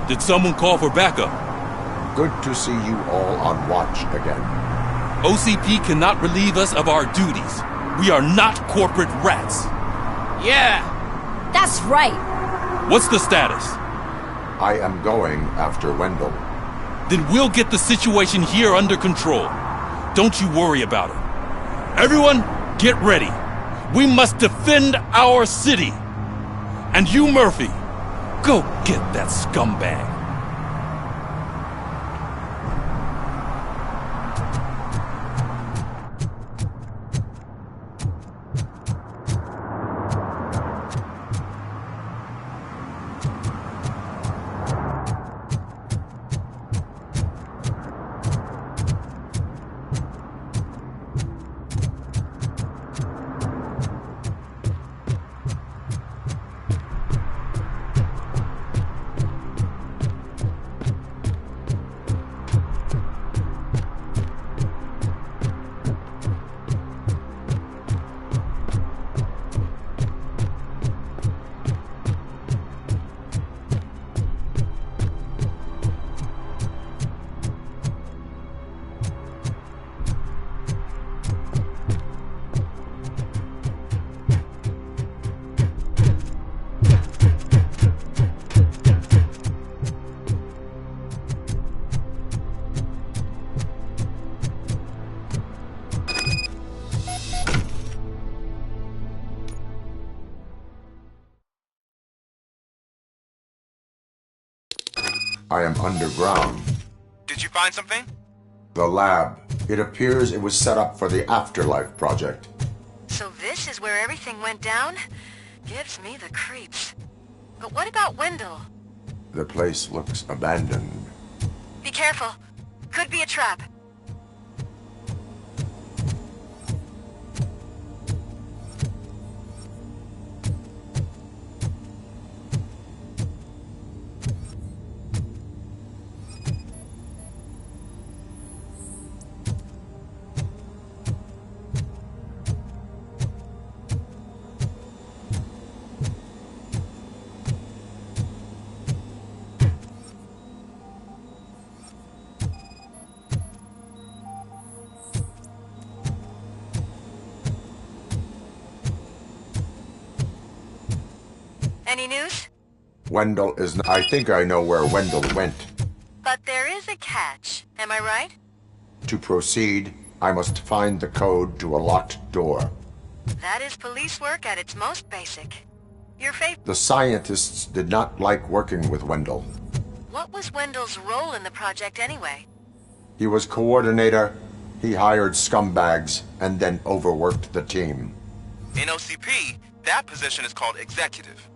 Did someone call for backup? Good to see you all on watch again. OCP cannot relieve us of our duties. We are not corporate rats. Yeah. That's right. What's the status? I am going after Wendell. Then we'll get the situation here under control. Don't you worry about it. Everyone, get ready. We must defend our city. And you, Murphy, go get that scumbag. I am underground. Did you find something? The lab. It appears it was set up for the Afterlife project. So this is where everything went down? Gives me the creeps. But what about Wendell? The place looks abandoned. Be careful. Could be a trap. Any news? Wendell is I think I know where Wendell went. But there is a catch. Am I right? To proceed, I must find the code to a locked door. That is police work at its most basic. Your favorite. The scientists did not like working with Wendell. What was Wendell's role in the project anyway? He was coordinator, he hired scumbags, and then overworked the team. In OCP, that position is called executive.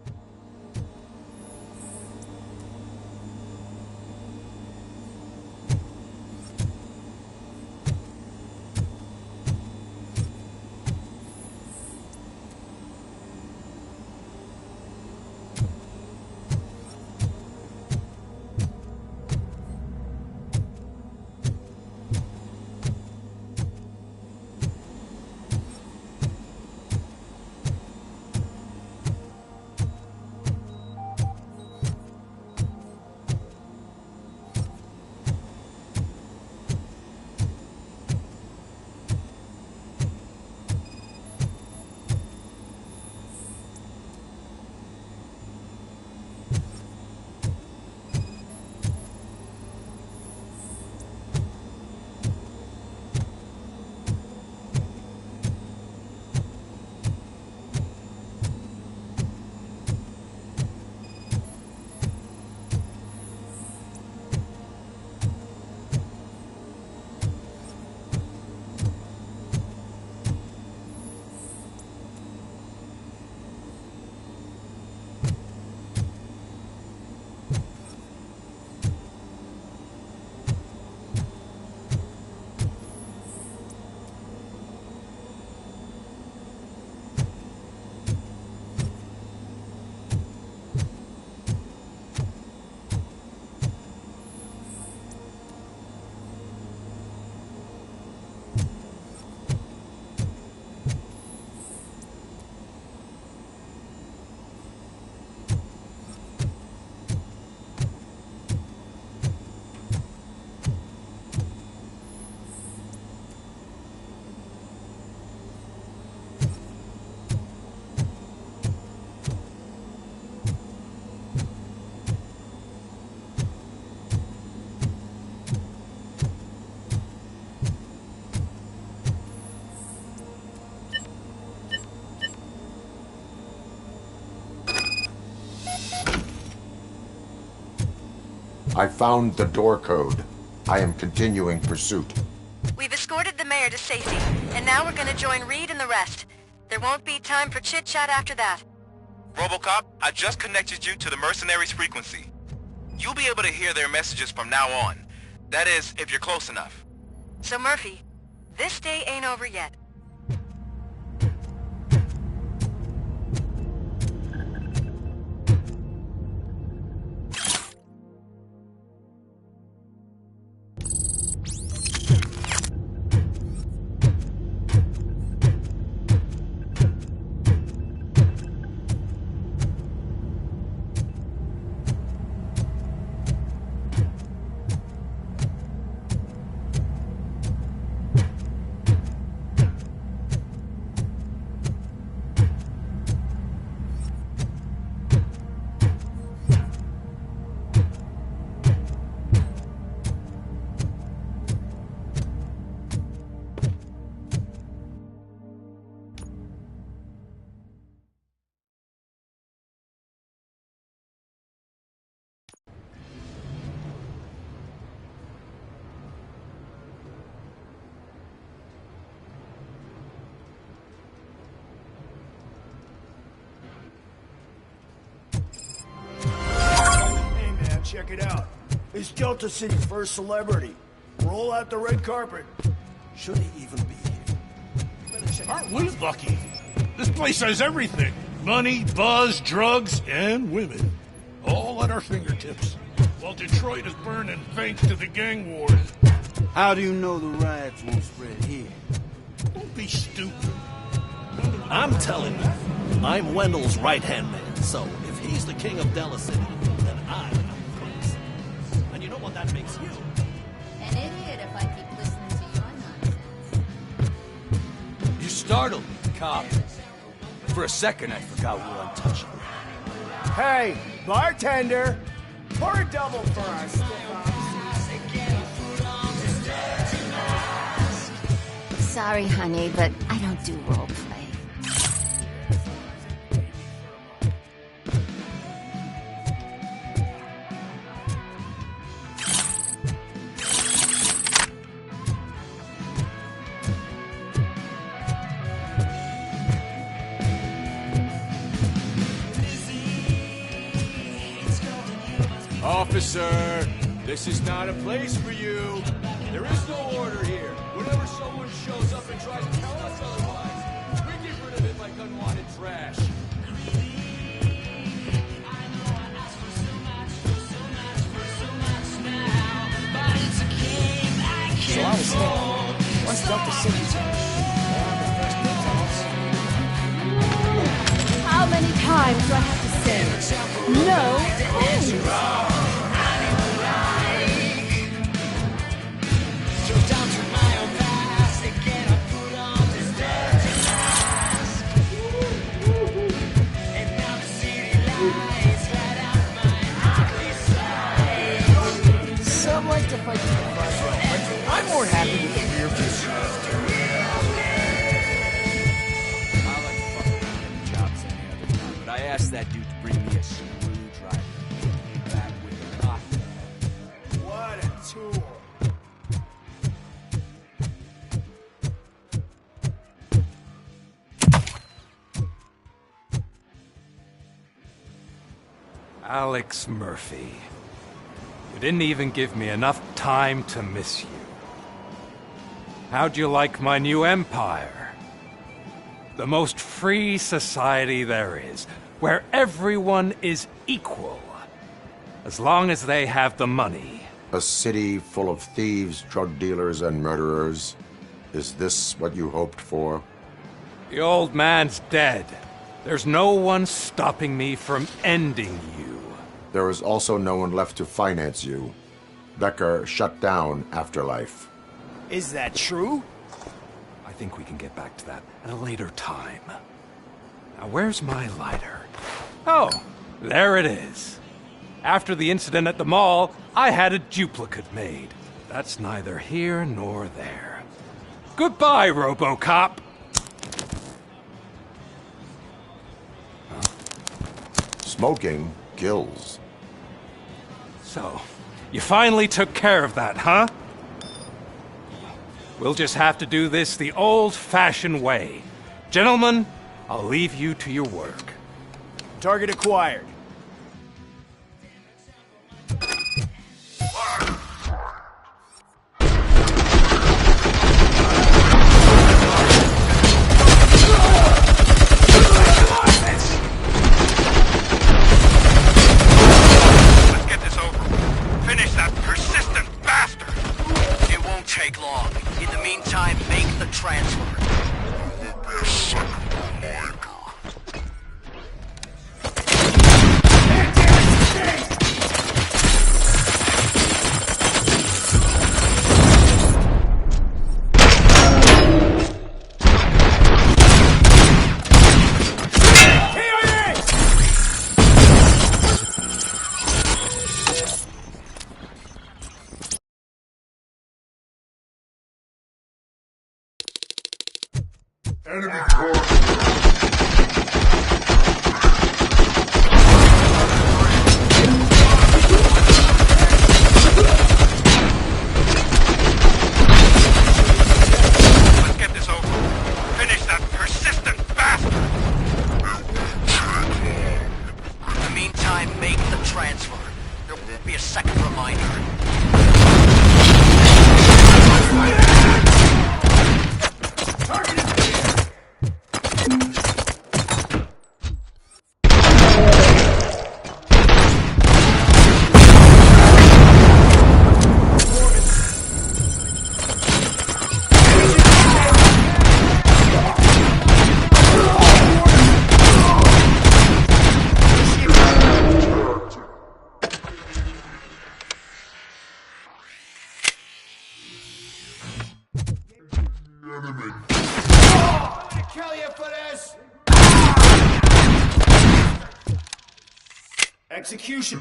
I found the door code. I am continuing pursuit. We've escorted the mayor to safety, and now we're gonna join Reed and the rest. There won't be time for chit-chat after that. Robocop, I just connected you to the mercenaries' frequency. You'll be able to hear their messages from now on. That is, if you're close enough. So Murphy, this day ain't over yet. Check it out. It's Delta City's first celebrity. Roll out the red carpet. Should he even be here? Aren't we lucky? This place has everything. Money, buzz, drugs, and women. All at our fingertips. While Detroit is burning thanks to the gang wars. How do you know the riots won't spread here? Don't be stupid. I'm telling you, I'm Wendell's right-hand man, so if he's the king of Della City, then I am the prince. And you know what that makes you? An idiot if I keep listening to your nonsense. You startled me, cop. For a second, I forgot we were untouchable. Hey, bartender! Pour a double for us. Sorry, honey, but I don't do role play. Officer, this is not a place for you. There is no order here. Whenever someone shows up and tries to tell us otherwise, we get rid of it like unwanted trash. So I was thinking, once Delta City's in, they'll have the first dibs on us. How many times do I have to say, no, thanks? Some like to fight the front row, but I'm more happy with the rear view. I like to fuck around at the jobs any other time, but I asked that dude to bring me a screwdriver. He came back with a cocktail. What a tool. Alex Murphy. You didn't even give me enough time to miss you. How'd you like my new empire? The most free society there is, where everyone is equal, as long as they have the money. A city full of thieves, drug dealers, and murderers. Is this what you hoped for? The old man's dead. There's no one stopping me from ending you. There is also no one left to finance you. Becker shut down Afterlife. Is that true? I think we can get back to that at a later time. Now, where's my lighter? Oh, there it is. After the incident at the mall, I had a duplicate made. That's neither here nor there. Goodbye, Robocop! Smoking kills. So, You finally took care of that, huh? We'll just have to do this the old-fashioned way. Gentlemen, I'll leave you to your work. Target acquired. Let's get this over. Finish that persistent bastard! It won't take long. In the meantime, make the transfer. Enemy target. Let's get this over. Finish that persistent bastard! In the meantime, make the transfer. There will be a second reminder. Enemy. I'm gonna kill you for this! Execution.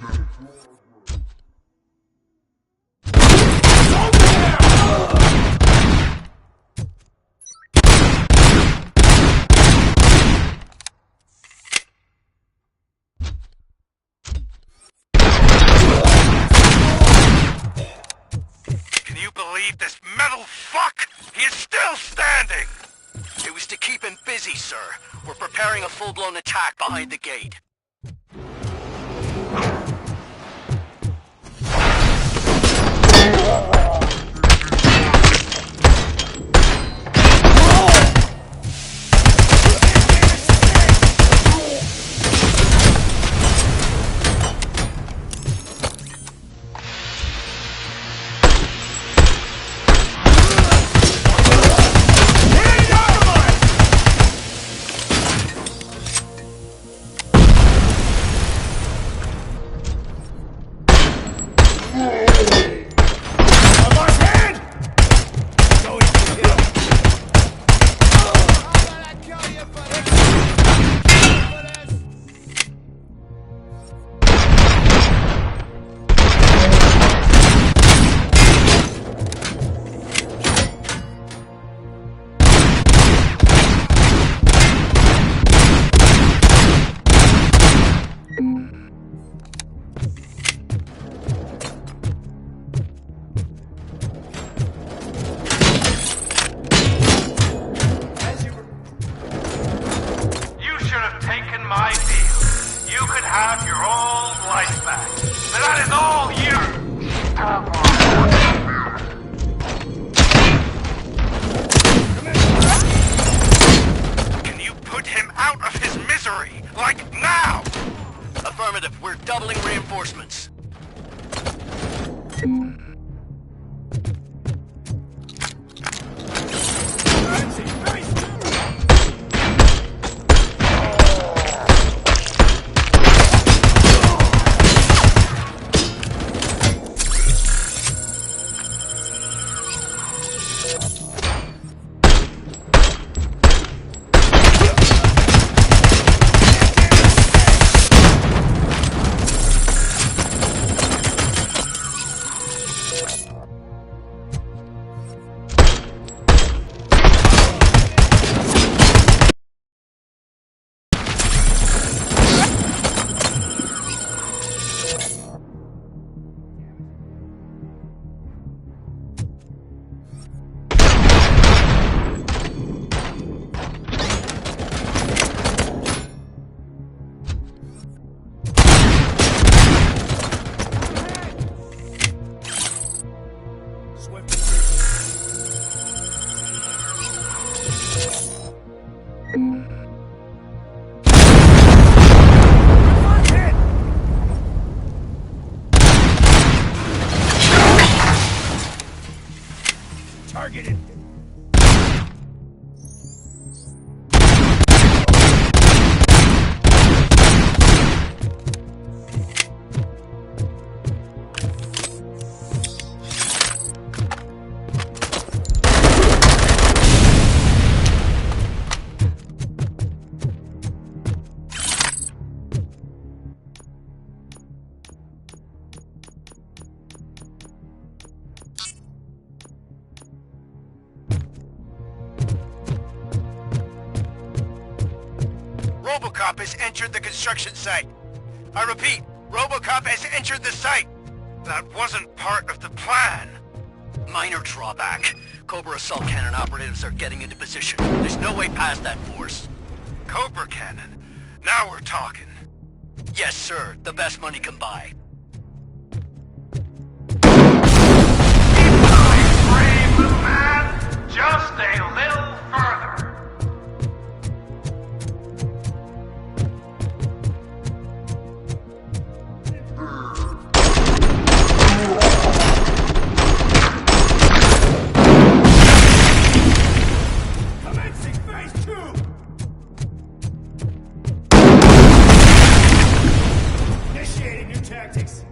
Can you believe this metal fuck? He is still standing! It was to keep him busy, sir. We're preparing a full-blown attack behind the gate. have your old life back. But that is all you! Can you put him out of his misery? Like now? Affirmative. We're doubling reinforcements. targeted. Robocop has entered the construction site. I repeat, Robocop has entered the site. That wasn't part of the plan. Minor drawback. Cobra assault cannon operatives are getting into position. There's no way past that force. Cobra cannon? Now we're talking. Yes, sir. The best money can buy. Brave little man. Just a little further. Initiating new tactics.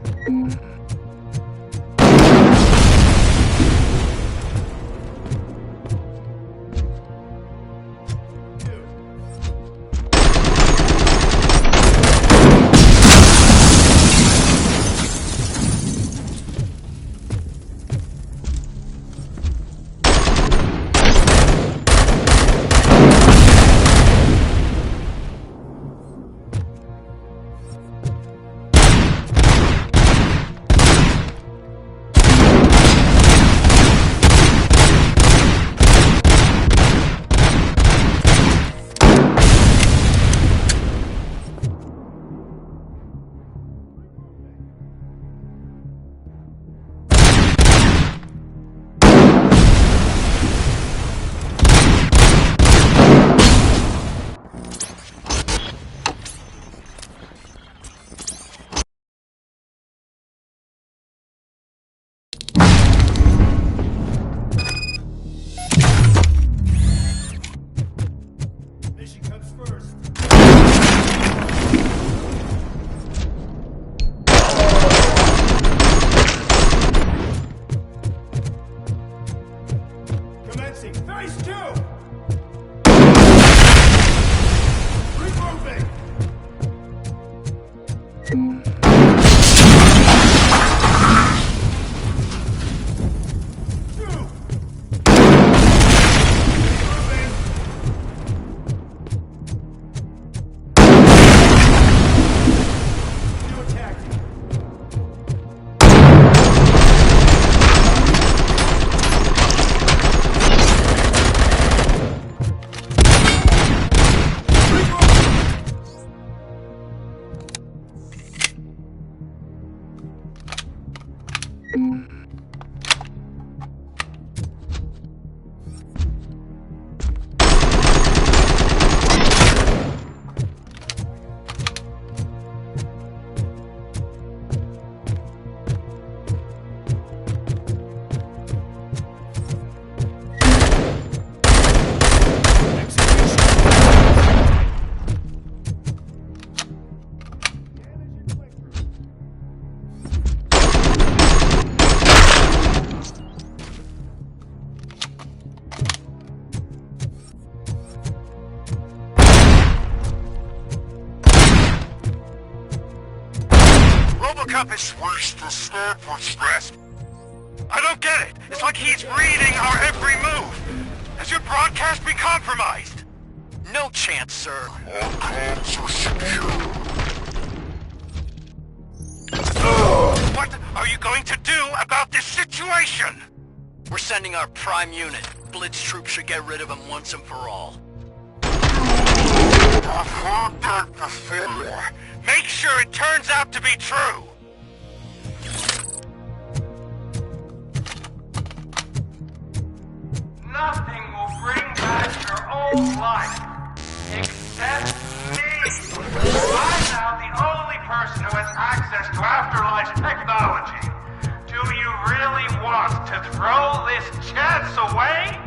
Robocop is worse than Snap or Stress. I don't get it. It's like he's reading our every move. Has your broadcast been compromised? No chance, sir. All comms are secure. What are you going to do about this situation? We're sending our prime unit. Blitz troops should get rid of him once and for all. I've heard that before. Make sure it turns out to be true. Nothing will bring back your old life, except me. I'm now the only person who has access to afterlife technology. To you really want to throw this chance away?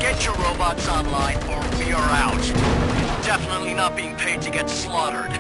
Get your robots online, or we are out. Definitely not being paid to get slaughtered.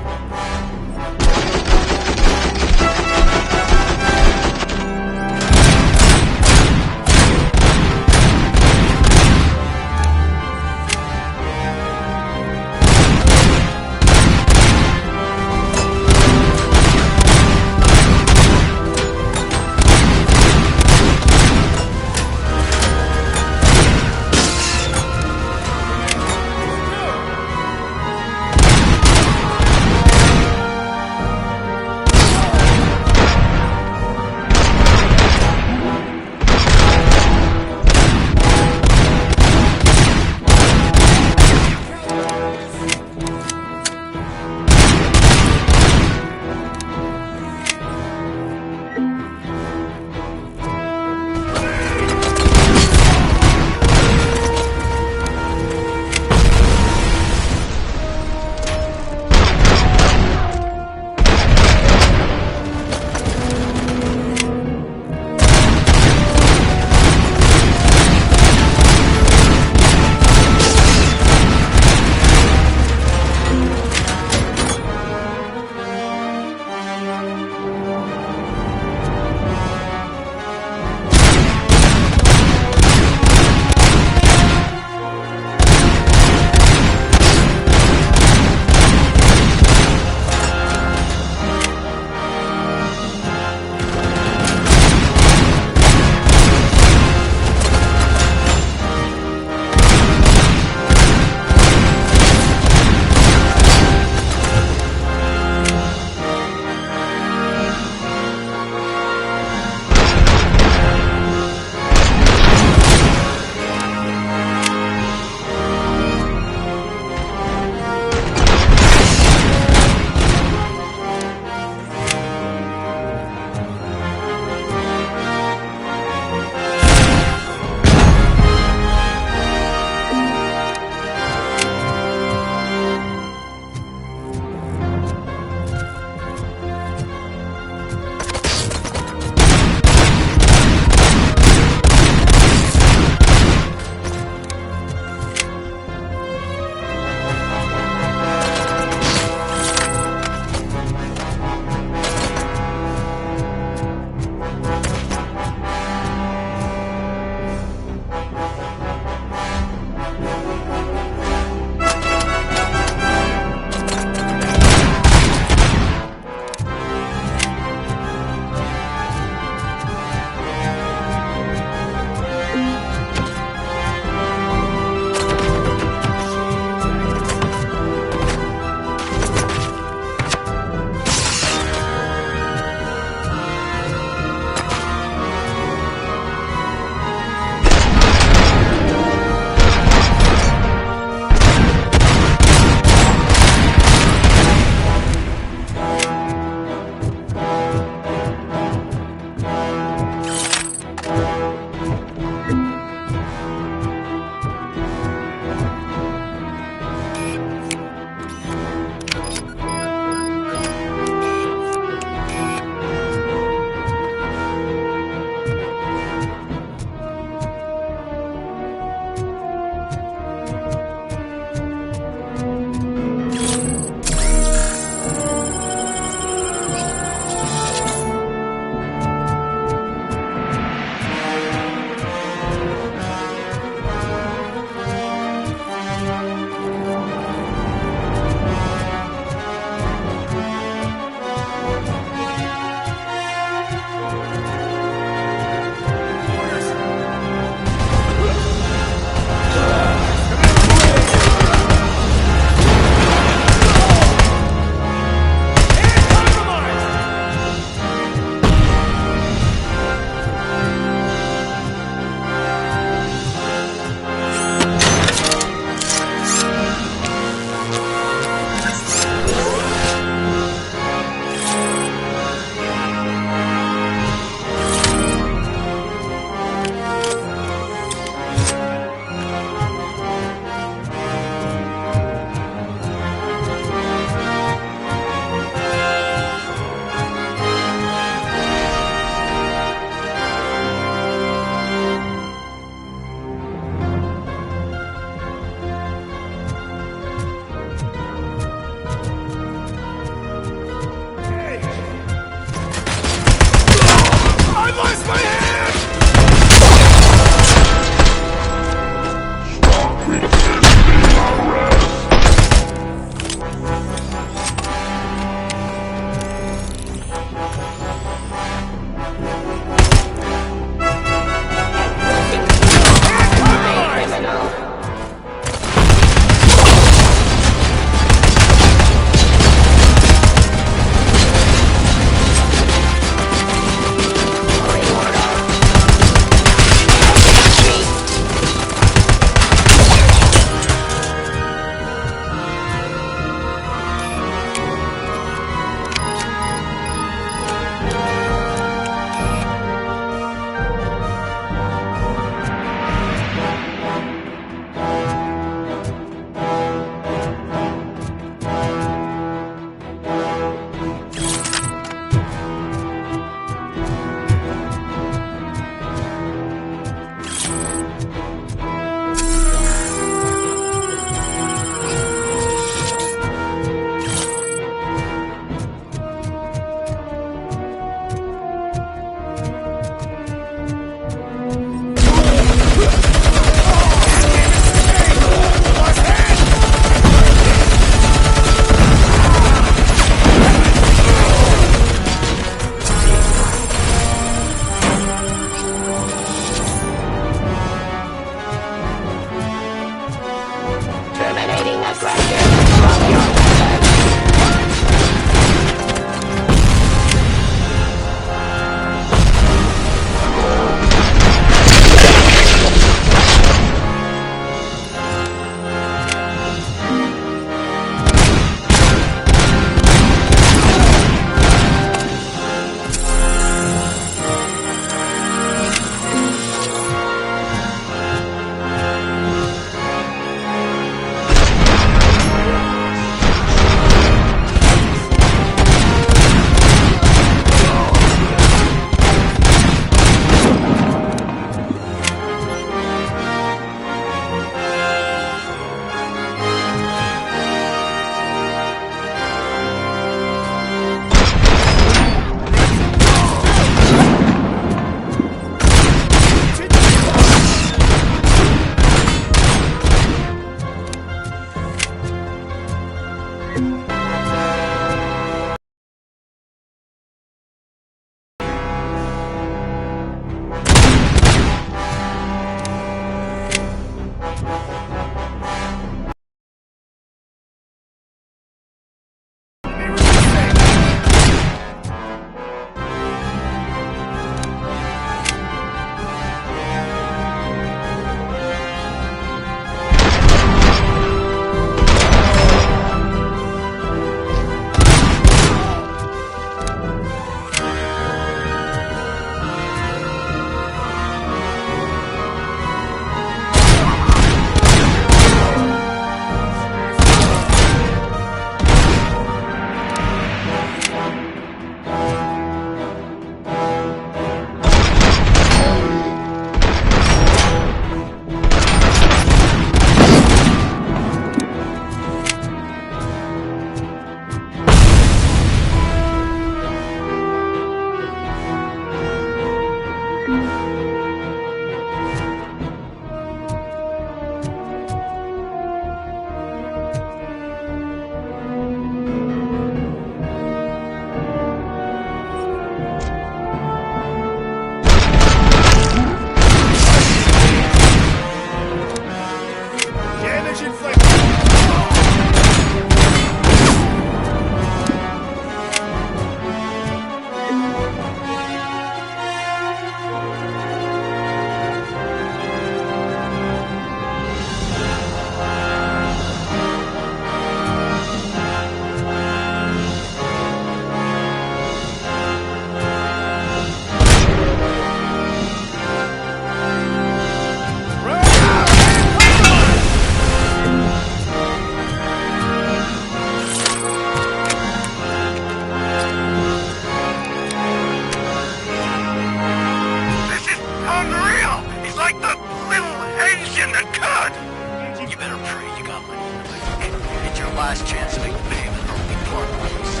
last chance to make the payment or we part ways.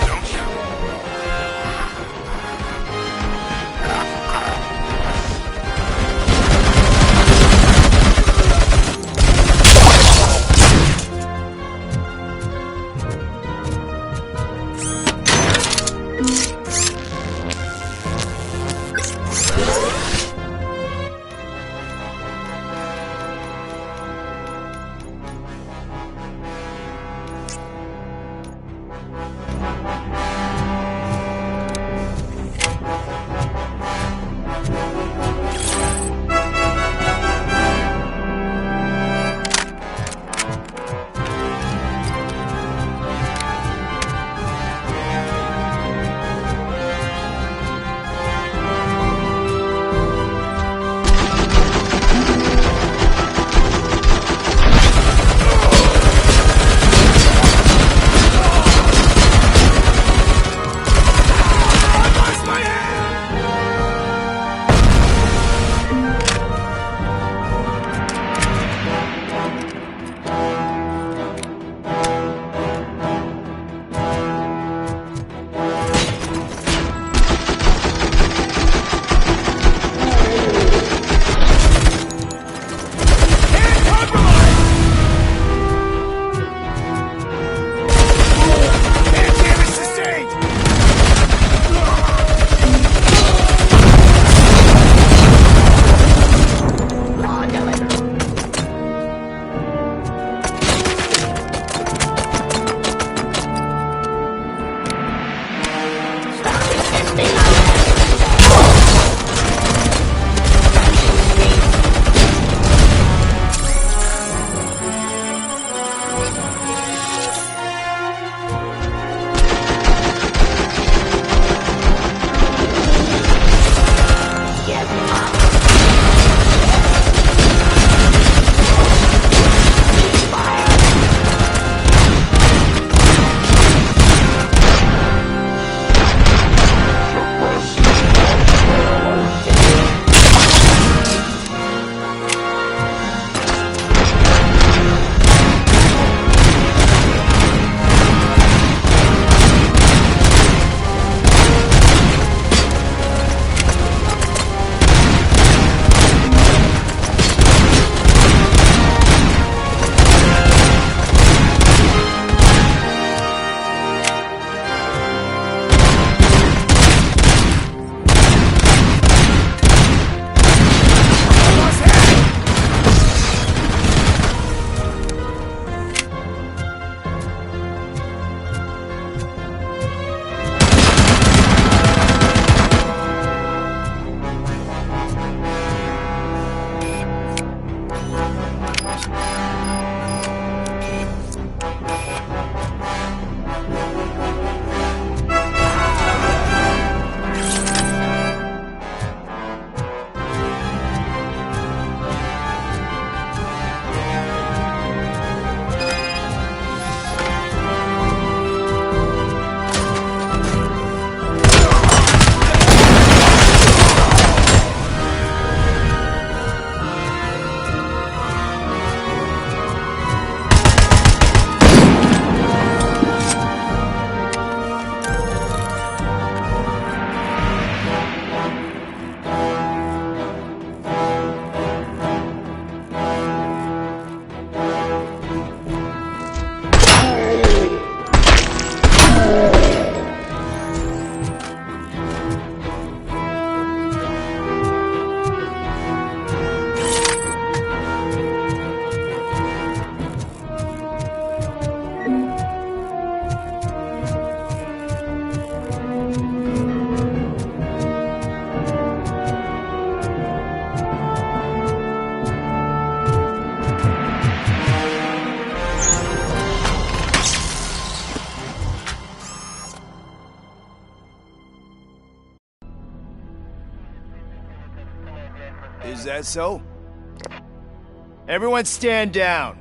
Don't you? Is that so? Everyone stand down.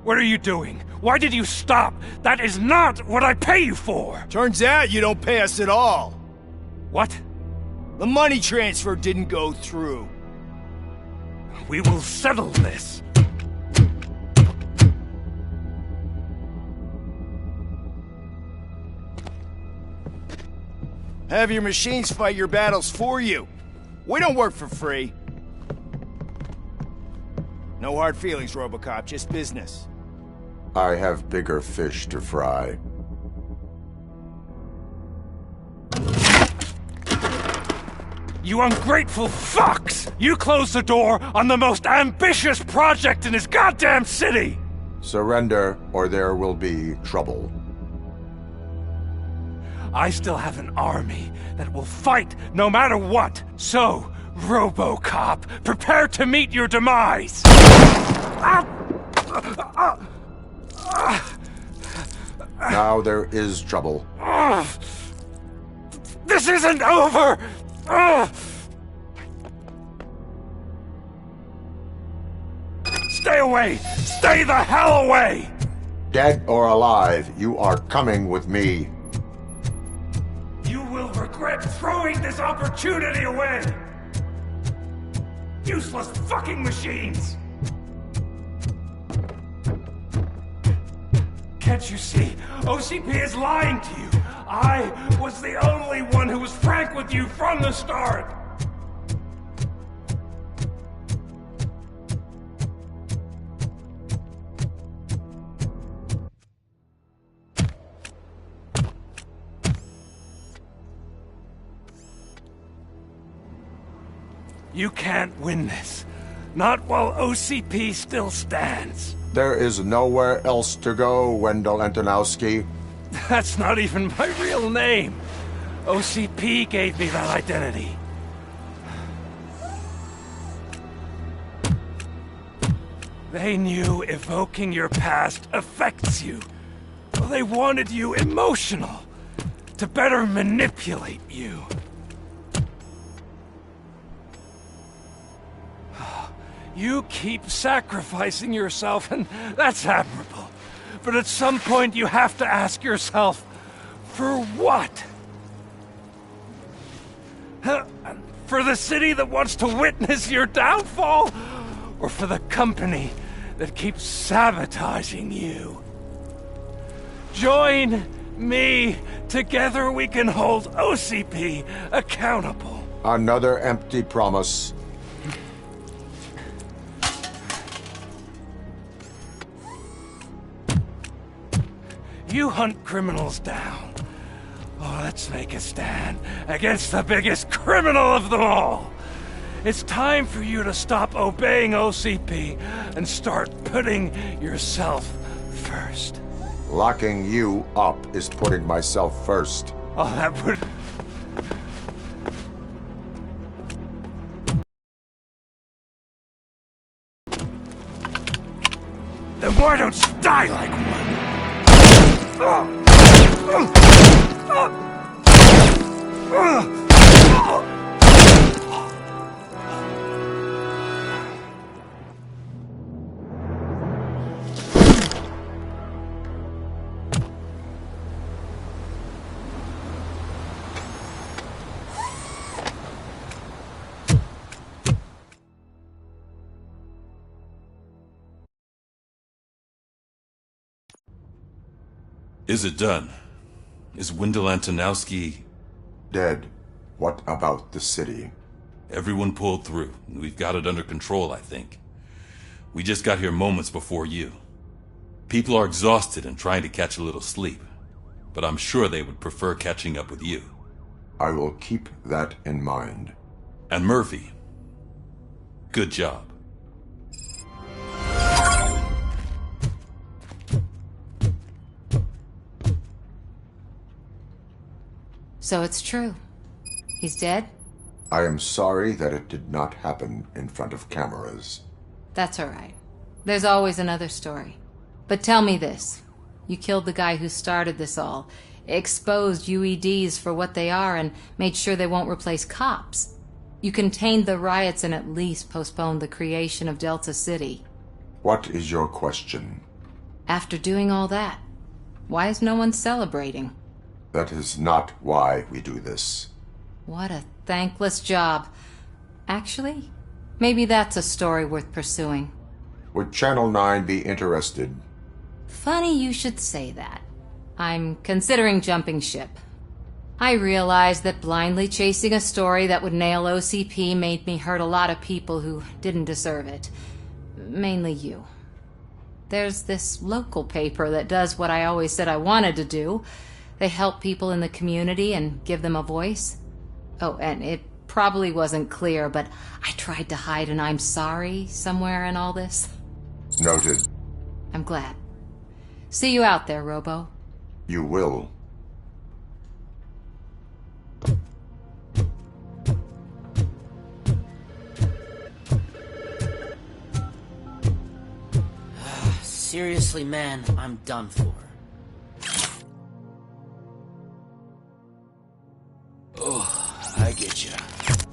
What are you doing? Why did you stop? That is not what I pay you for! Turns out you don't pay us at all. What? The money transfer didn't go through. We will settle this. Have your machines fight your battles for you. We don't work for free. No hard feelings, Robocop, just business. I have bigger fish to fry. You ungrateful fucks! You closed the door on the most ambitious project in this goddamn city! Surrender, or there will be trouble. I still have an army that will fight no matter what. So, Robocop, prepare to meet your demise! Now there is trouble. This isn't over! Stay away! Stay the hell away! Dead or alive, you are coming with me. You will regret throwing this opportunity away! Useless fucking machines! Can't you see? OCP is lying to you! I was the only one who was frank with you from the start! You can't win this. Not while OCP still stands. There is nowhere else to go, Wendell Antonowski. That's not even my real name. OCP gave me that identity. They knew evoking your past affects you. Well, they wanted you emotional, to better manipulate you. You keep sacrificing yourself, and that's admirable. But at some point you have to ask yourself, for what? For the city that wants to witness your downfall? Or for the company that keeps sabotaging you? Join me. Together we can hold OCP accountable. Another empty promise. You hunt criminals down. Oh, let's make a stand against the biggest criminal of them all. It's time for you to stop obeying OCP and start putting yourself first. Locking you up is putting myself first. Oh, that would... Then why don't you die like one? Is it done? Is Wendell Antonowski... dead? What about the city? Everyone pulled through. We've got it under control, I think. We just got here moments before you. People are exhausted and trying to catch a little sleep. But I'm sure they would prefer catching up with you. I will keep that in mind. And Murphy, good job. So it's true. He's dead? I am sorry that it did not happen in front of cameras. That's all right. There's always another story. But tell me this. You killed the guy who started this all, exposed UEDs for what they are, and made sure they won't replace cops. You contained the riots and at least postponed the creation of Delta City. What is your question? After doing all that, why is no one celebrating? That is not why we do this. What a thankless job. Actually, maybe that's a story worth pursuing. Would Channel 9 be interested? Funny you should say that. I'm considering jumping ship. I realized that blindly chasing a story that would nail OCP made me hurt a lot of people who didn't deserve it. Mainly you. There's this local paper that does what I always said I wanted to do. They help people in the community and give them a voice. Oh, and it probably wasn't clear, but I tried to hide an I'm sorry somewhere in all this. Noted. I'm glad. See you out there, Robo. You will. Seriously, man, I'm done for. Oh, I get you.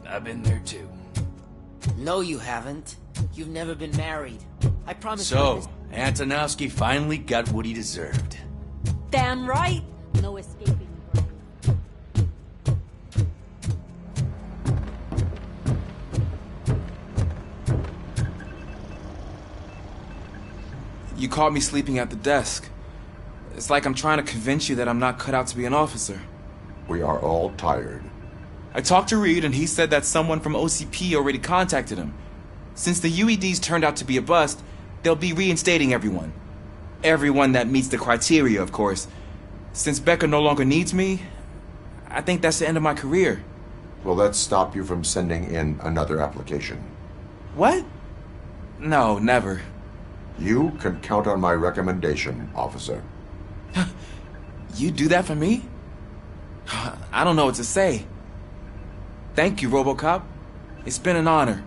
I've been there too. No, you haven't. You've never been married. I promise you. So, Antonowski finally got what he deserved. Damn right. No escaping. You caught me sleeping at the desk. It's like I'm trying to convince you that I'm not cut out to be an officer. We are all tired. I talked to Reed and he said that someone from OCP already contacted him. Since the UEDs turned out to be a bust, they'll be reinstating everyone. Everyone that meets the criteria, of course. Since Becca no longer needs me, I think that's the end of my career. Will that stop you from sending in another application? What? No, never. You can count on my recommendation, officer. You do that for me? I don't know what to say. Thank you, Robocop. It's been an honor.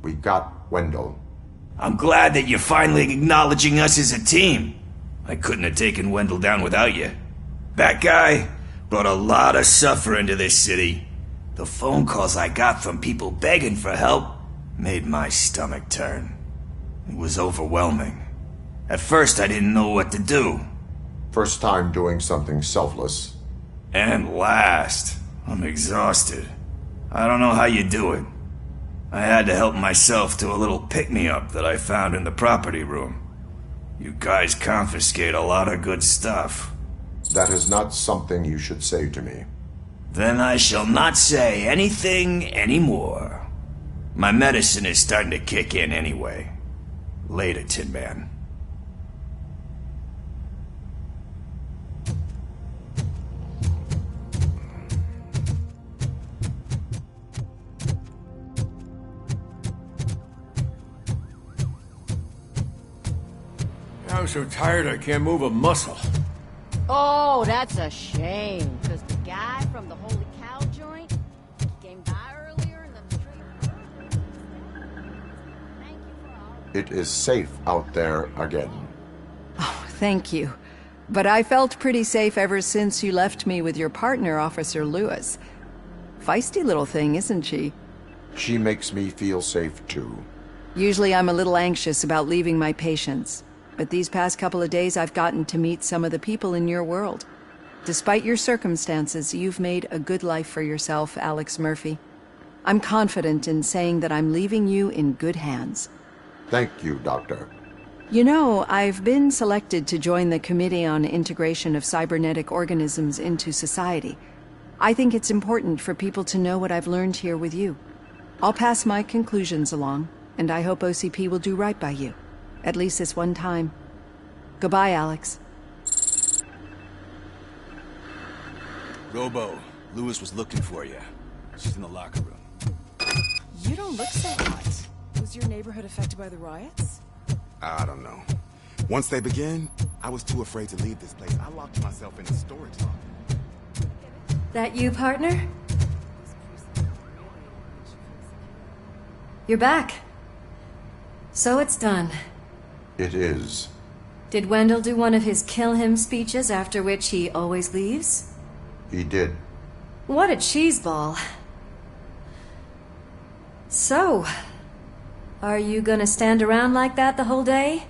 We got Wendell. I'm glad that you're finally acknowledging us as a team. I couldn't have taken Wendell down without you. That guy brought a lot of suffering to this city. The phone calls I got from people begging for help made my stomach turn. It was overwhelming. At first I didn't know what to do. First time doing something selfless. And last, I'm exhausted. I don't know how you do it. I had to help myself to a little pick-me-up that I found in the property room. You guys confiscate a lot of good stuff. That is not something you should say to me. Then I shall not say anything anymore. My medicine is starting to kick in anyway. Later, Tin Man. I'm so tired I can't move a muscle. Oh, that's a shame, because the guy from the Holy Cow joint came by earlier in the street. It is safe out there again. Oh, thank you. But I felt pretty safe ever since you left me with your partner, Officer Lewis. Feisty little thing, isn't she? She makes me feel safe too. Usually I'm a little anxious about leaving my patients. But these past couple of days I've gotten to meet some of the people in your world. Despite your circumstances, you've made a good life for yourself, Alex Murphy. I'm confident in saying that I'm leaving you in good hands. Thank you, Doctor. You know, I've been selected to join the Committee on Integration of Cybernetic Organisms into Society. I think it's important for people to know what I've learned here with you. I'll pass my conclusions along, and I hope OCP will do right by you. At least this one time. Goodbye, Alex. Robo, Lewis was looking for you. She's in the locker room. You don't look so hot. Was your neighborhood affected by the riots? I don't know. Once they begin, I was too afraid to leave this place. I locked myself in the storage locker. That you, partner? You're back. So it's done. It is. Did Wendell do one of his kill him speeches after which he always leaves? He did. What a cheeseball. So, are you gonna stand around like that the whole day?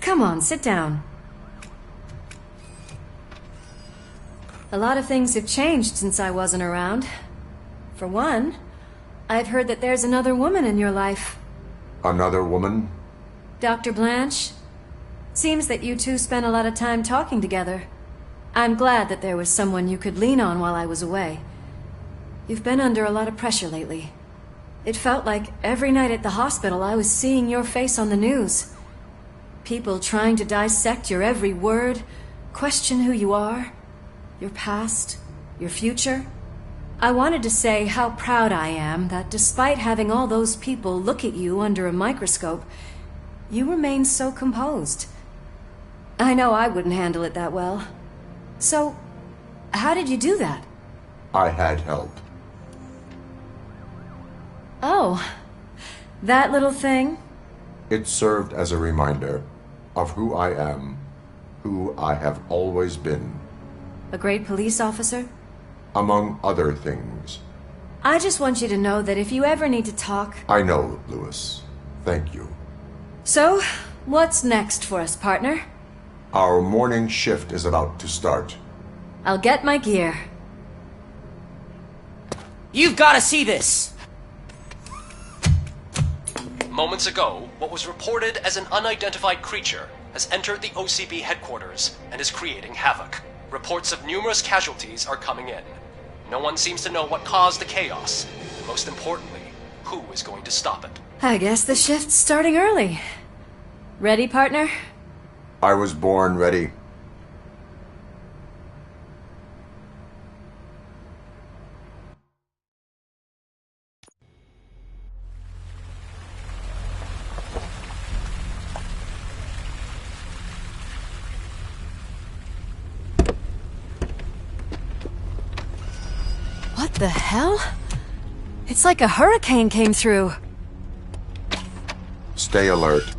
Come on, sit down. A lot of things have changed since I wasn't around. For one, I've heard that there's another woman in your life. Another woman? Dr. Blanche? Seems that you two spent a lot of time talking together. I'm glad that there was someone you could lean on while I was away. You've been under a lot of pressure lately. It felt like every night at the hospital I was seeing your face on the news. People trying to dissect your every word, question who you are, your past, your future. I wanted to say how proud I am that despite having all those people look at you under a microscope, you remain so composed. I know I wouldn't handle it that well. So, how did you do that? I had help. Oh, that little thing? It served as a reminder of who I am, who I have always been. A great police officer? Among other things. I just want you to know that if you ever need to talk... I know, Lewis. Thank you. So, what's next for us, partner? Our morning shift is about to start. I'll get my gear. You've got to see this! Moments ago, what was reported as an unidentified creature has entered the OCP headquarters and is creating havoc. Reports of numerous casualties are coming in. No one seems to know what caused the chaos. Most importantly, who is going to stop it? I guess the shift's starting early. Ready, partner? I was born ready. What the hell? It's like a hurricane came through. Stay alert.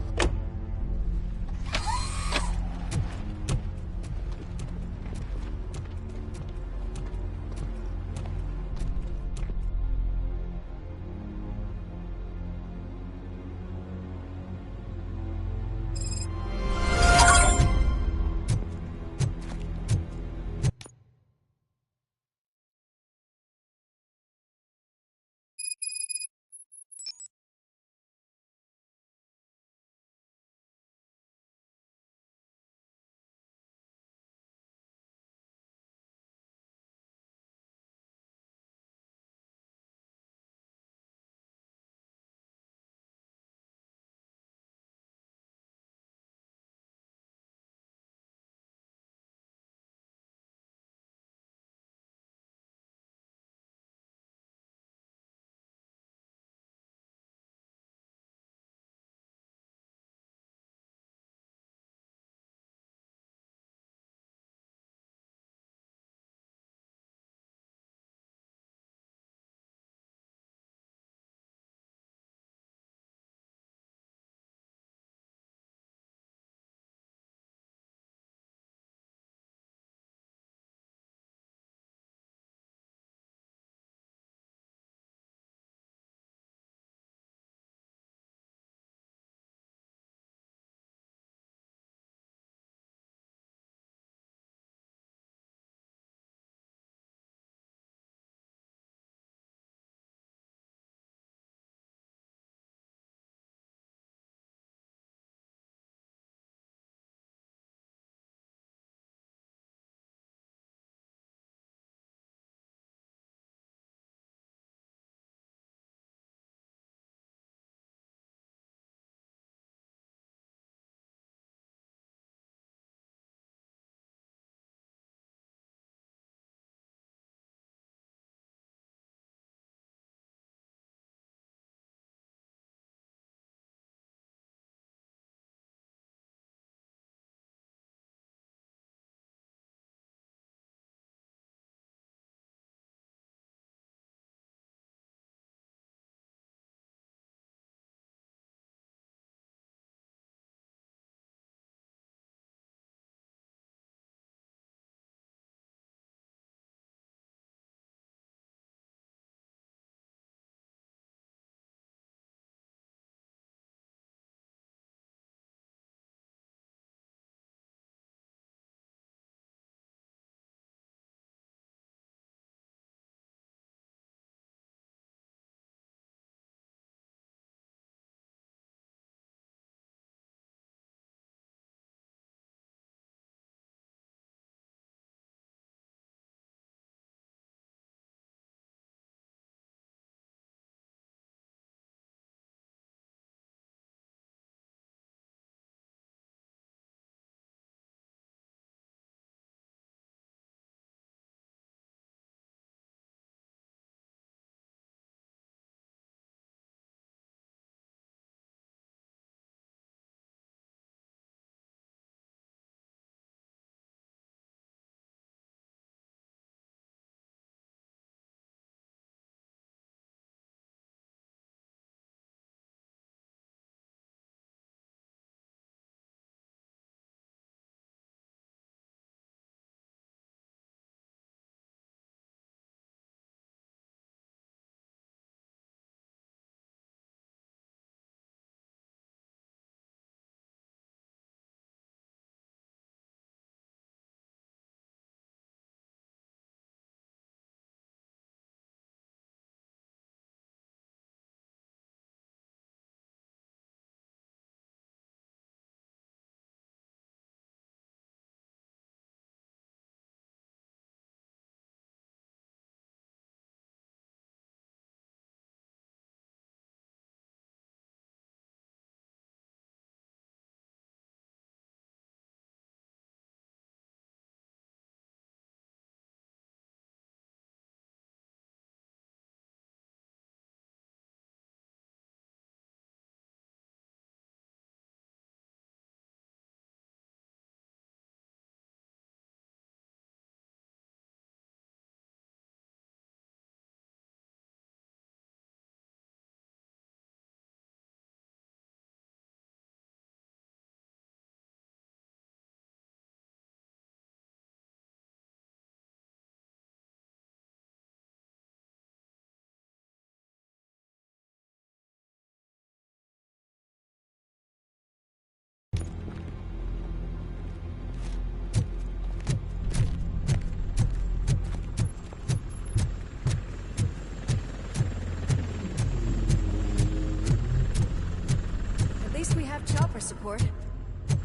chopper support.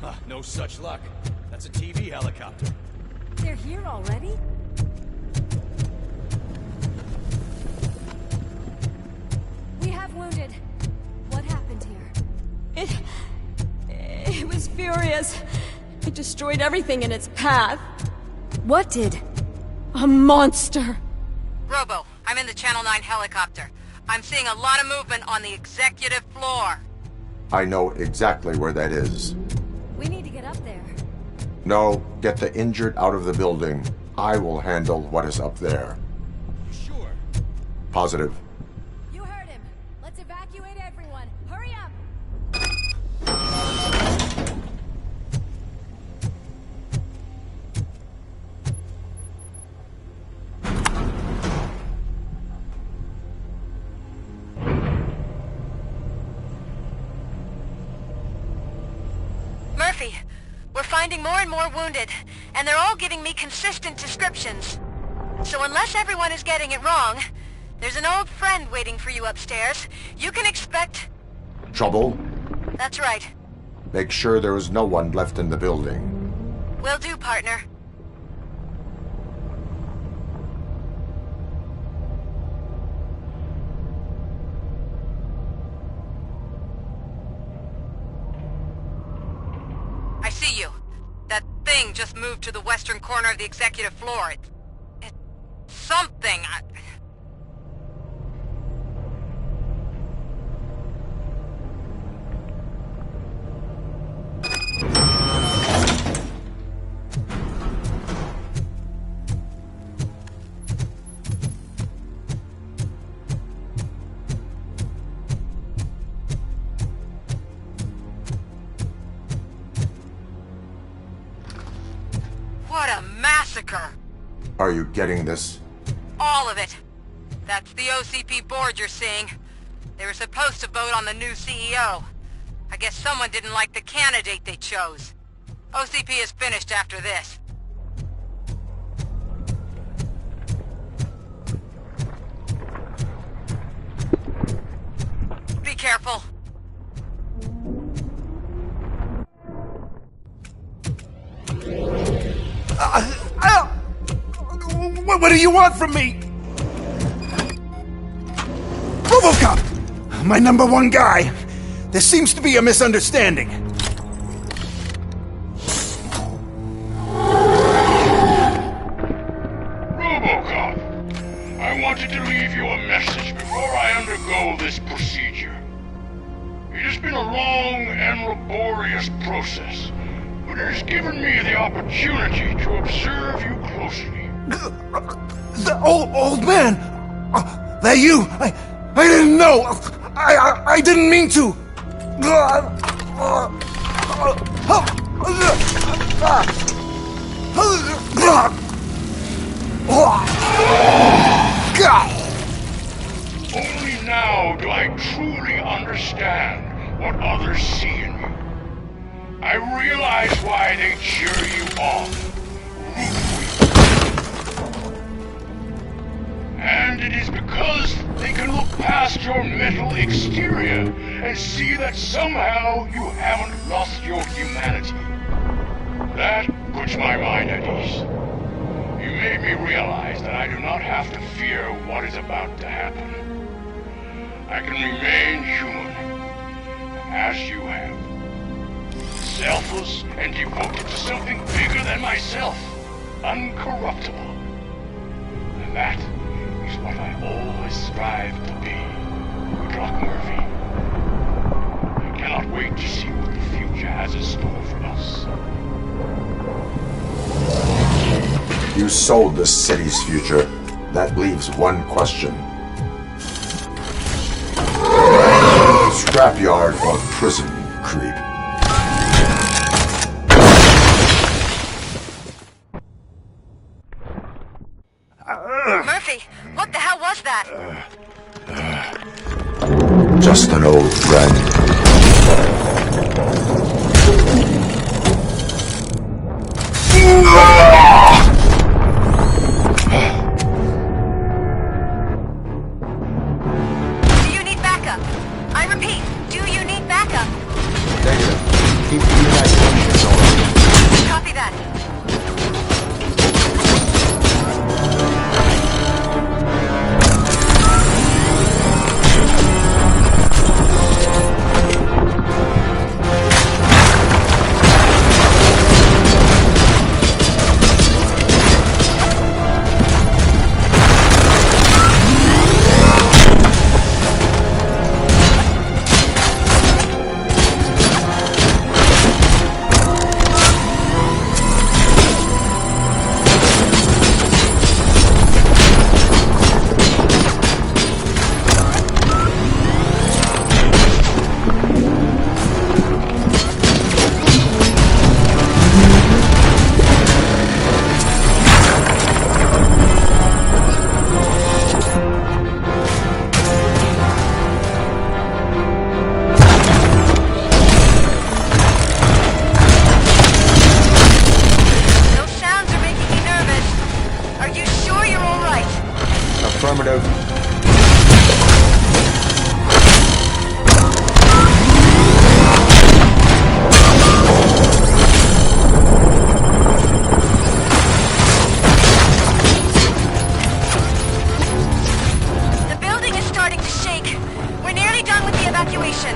Huh, no such luck. That's a TV helicopter. They're here already? We have wounded. What happened here? It was furious. It destroyed everything in its path. What did? A monster. Robo, I'm in the Channel 9 helicopter. I'm seeing a lot of movement on the executive floor. I know exactly where that is. We need to get up there. No, get the injured out of the building. I will handle what is up there. Sure. Positive. You heard him. Let's evacuate everyone. Hurry up! Murphy, we're finding more and more wounded, and they're all giving me consistent descriptions. So unless everyone is getting it wrong, there's an old friend waiting for you upstairs. You can expect... Trouble? That's right. Make sure there is no one left in the building. Will do, partner. I see you. That thing just moved to the western corner of the executive floor. It's something. What a massacre! Are you getting this? All of it. That's the OCP board you're seeing. They were supposed to vote on the new CEO. I guess someone didn't like the candidate they chose. OCP is finished after this. Be careful. What do you want from me? Robocop! My number one guy. There seems to be a misunderstanding. Robocop, I wanted to leave you a message before I undergo this procedure. It has been a long and laborious process, but it has given me the opportunity to observe you closely. The old man! That you! I didn't know! I didn't mean to! Only now do I truly understand what others see in you. I realize why they cheer you on, root for you. And it is because they can look past your metal exterior and see that somehow you haven't lost your humanity. That puts my mind at ease. You made me realize that I do not have to fear what is about to happen. I can remain human, as you have. Selfless and devoted to something bigger than myself. Uncorruptible. And that is what I always strive to be. Good luck, Murphy. I cannot wait to see what the future has in store for us. You sold the city's future. That leaves one question. Scrapyard or prison, creep? Murphy, what the hell was that? Just an old friend. Do you need backup? I repeat, do you need backup? Negative. Keep the evacuation going. Copy that. Affirmative. The building is starting to shake. We're nearly done with the evacuation.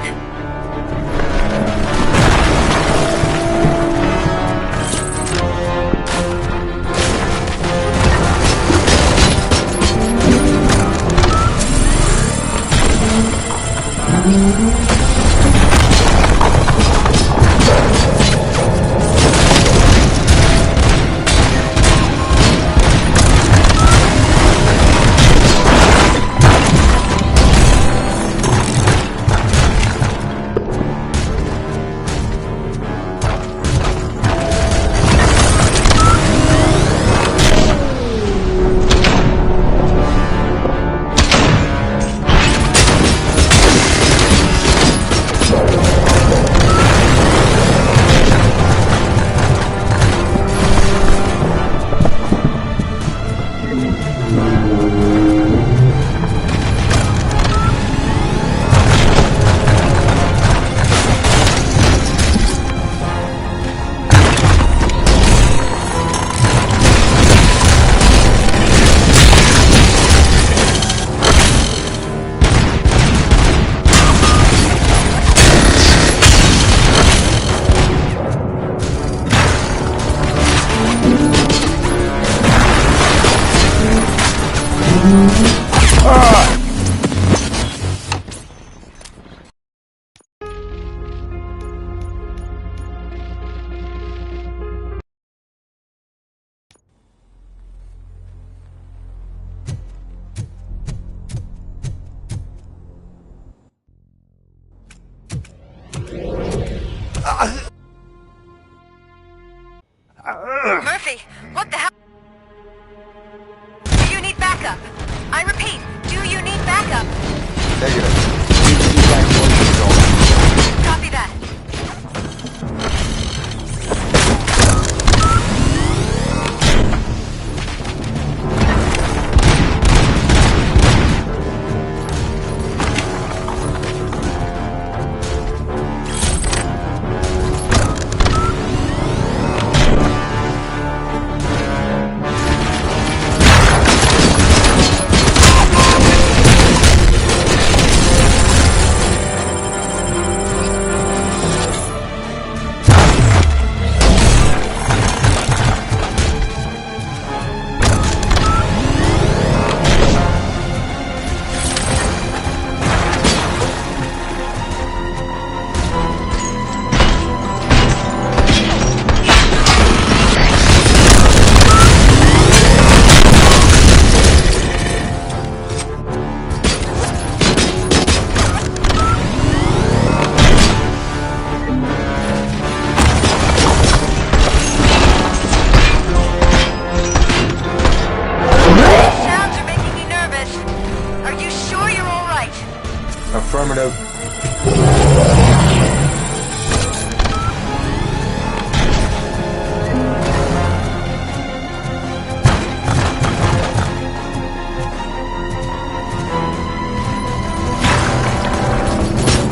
Murphy, what the hell? Do you need backup? I repeat, do you need backup? Negative. Keep the evacuation going. Copy that. Affirmative.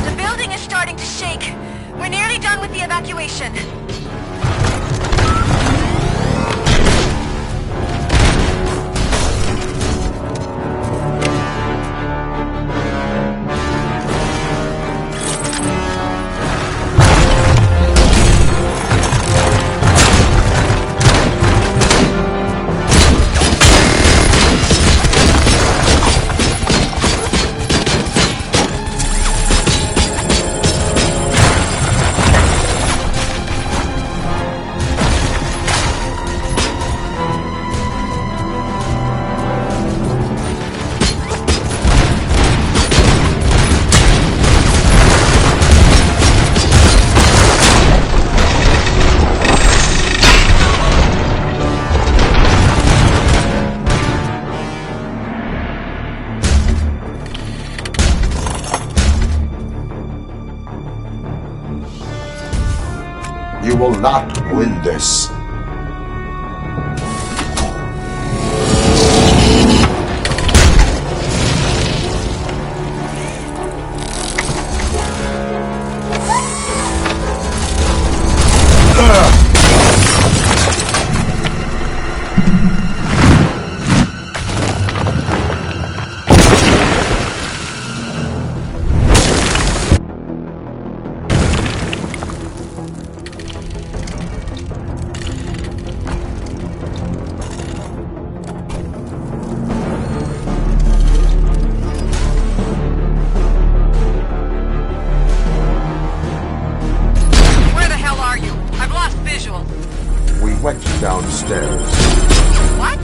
The building is starting to shake. We're nearly done with the evacuation. situation. You will not win this. We went downstairs. What?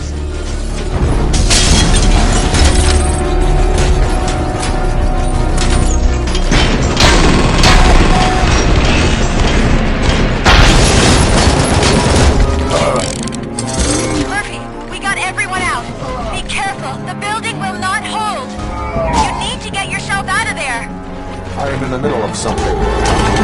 Murphy, we got everyone out. Be careful. The building will not hold. You need to get yourself out of there. I am in the middle of something.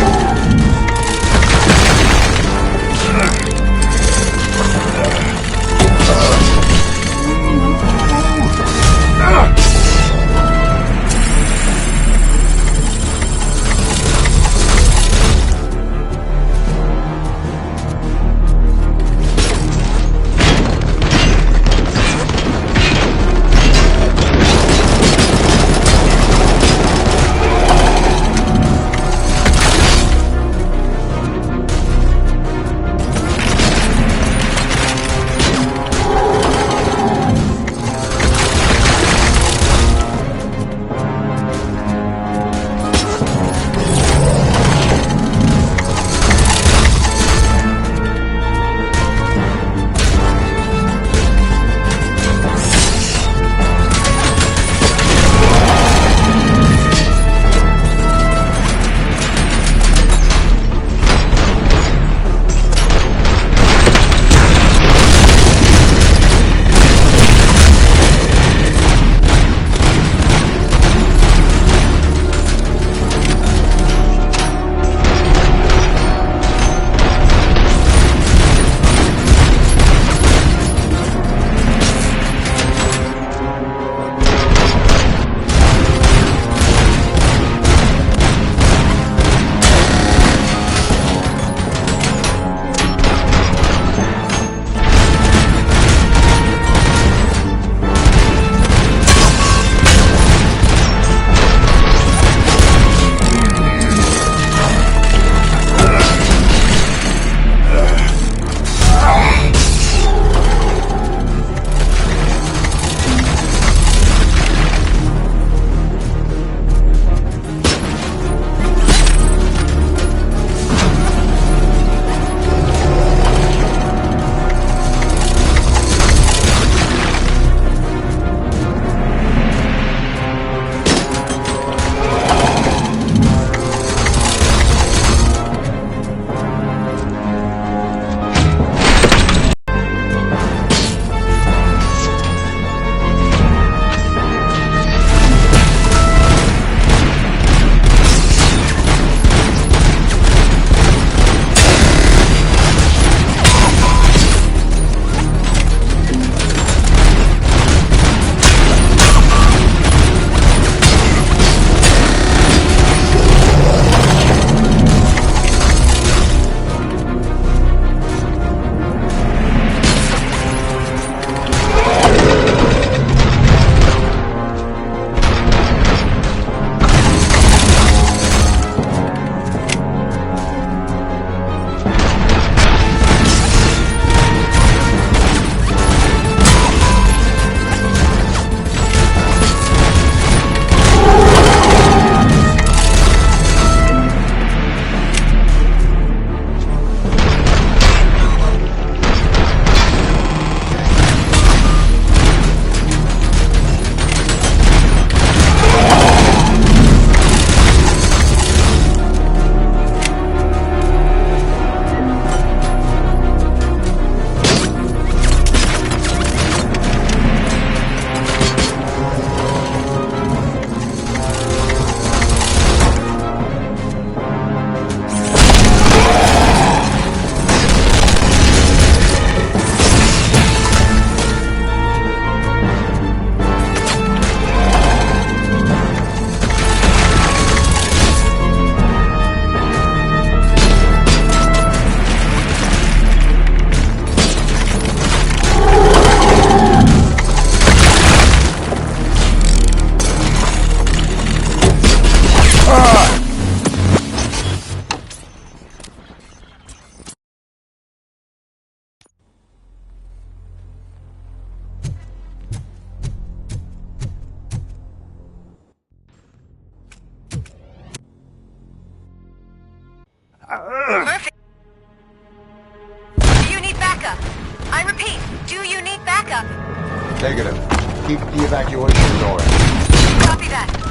backup? I repeat, do you need backup? Negative. Keep the evacuation going. Copy that.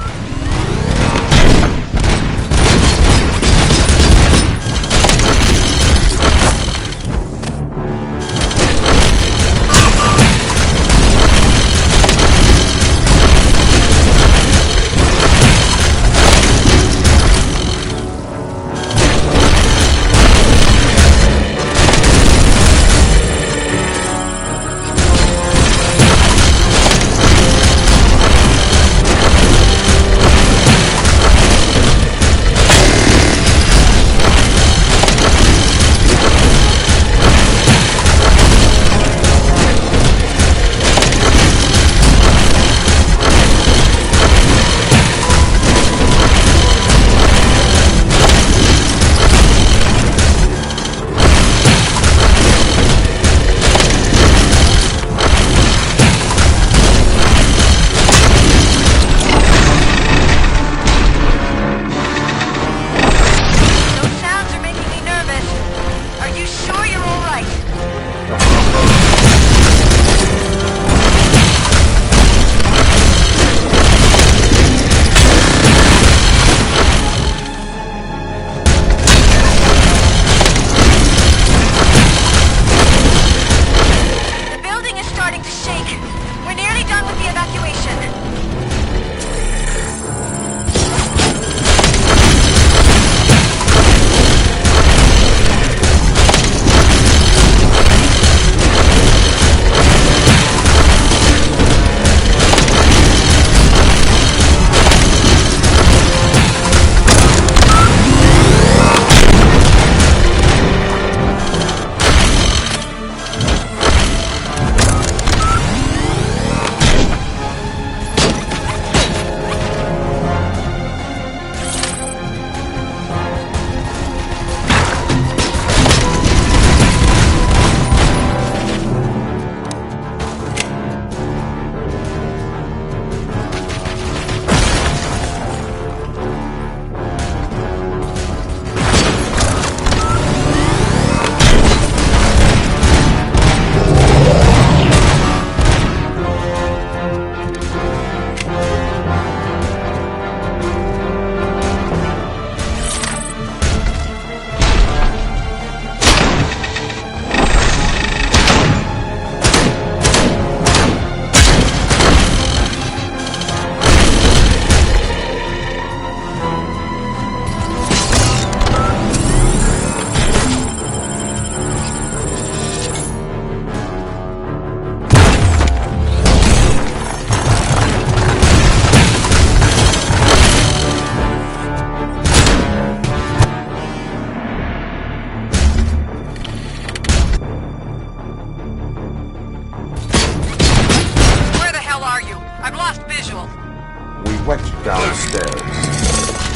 went downstairs.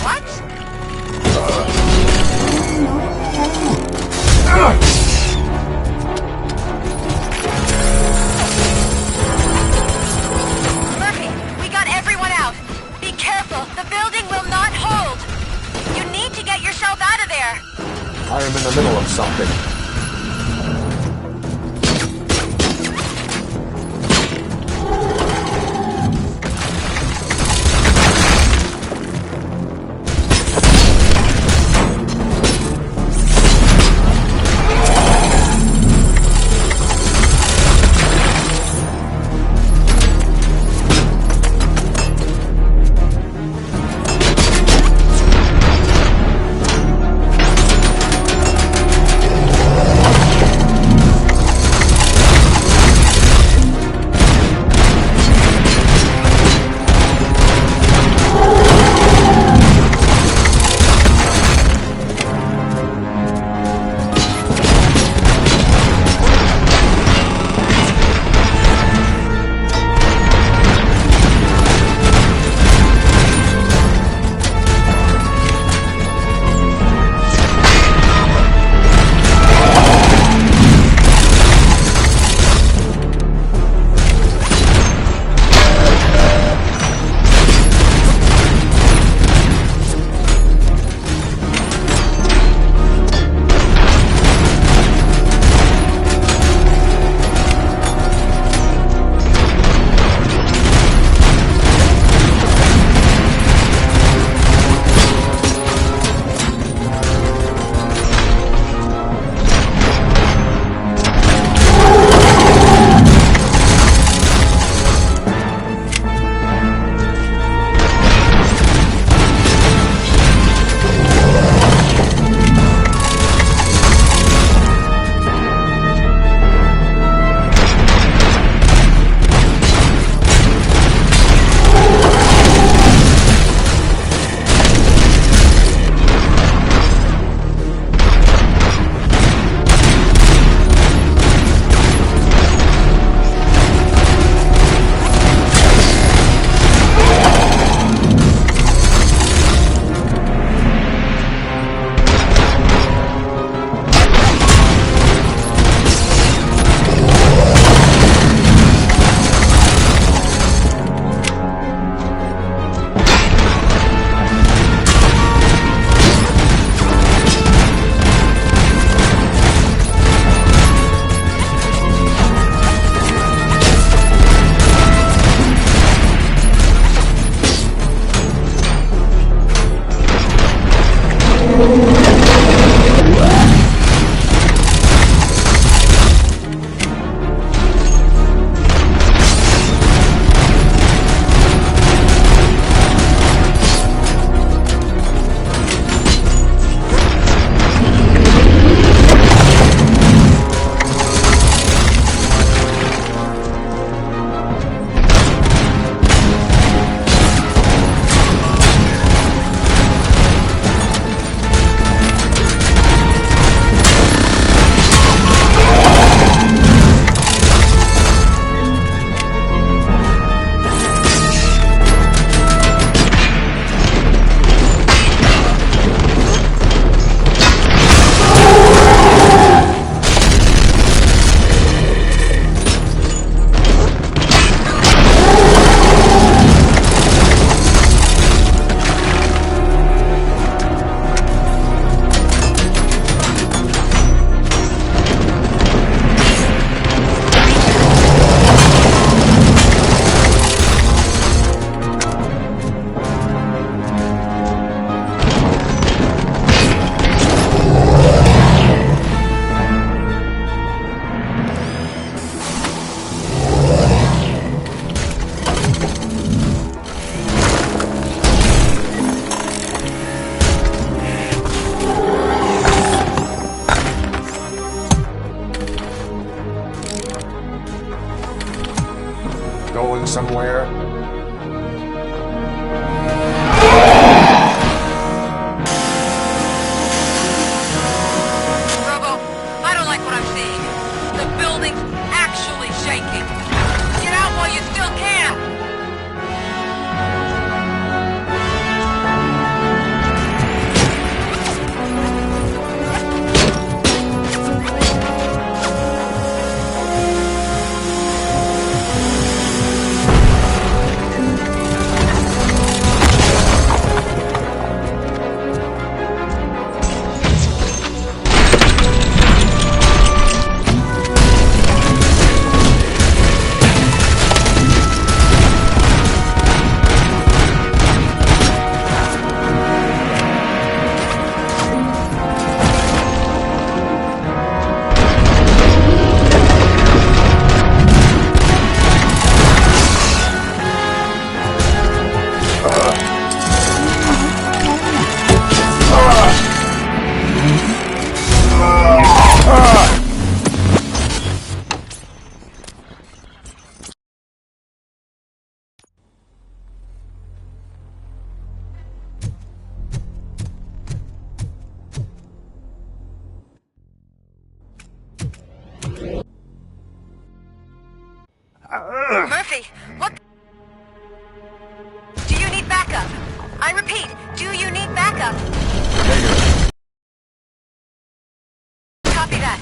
What? Murphy, we got everyone out. Be careful. The building will not hold. You need to get yourself out of there. I am in the middle of something. somewhere? Robo, I don't like what I'm seeing. The building's actually shaking. Get out while you still can! Murphy, what? Do you need backup? I repeat, do you need backup? Negative. Copy that.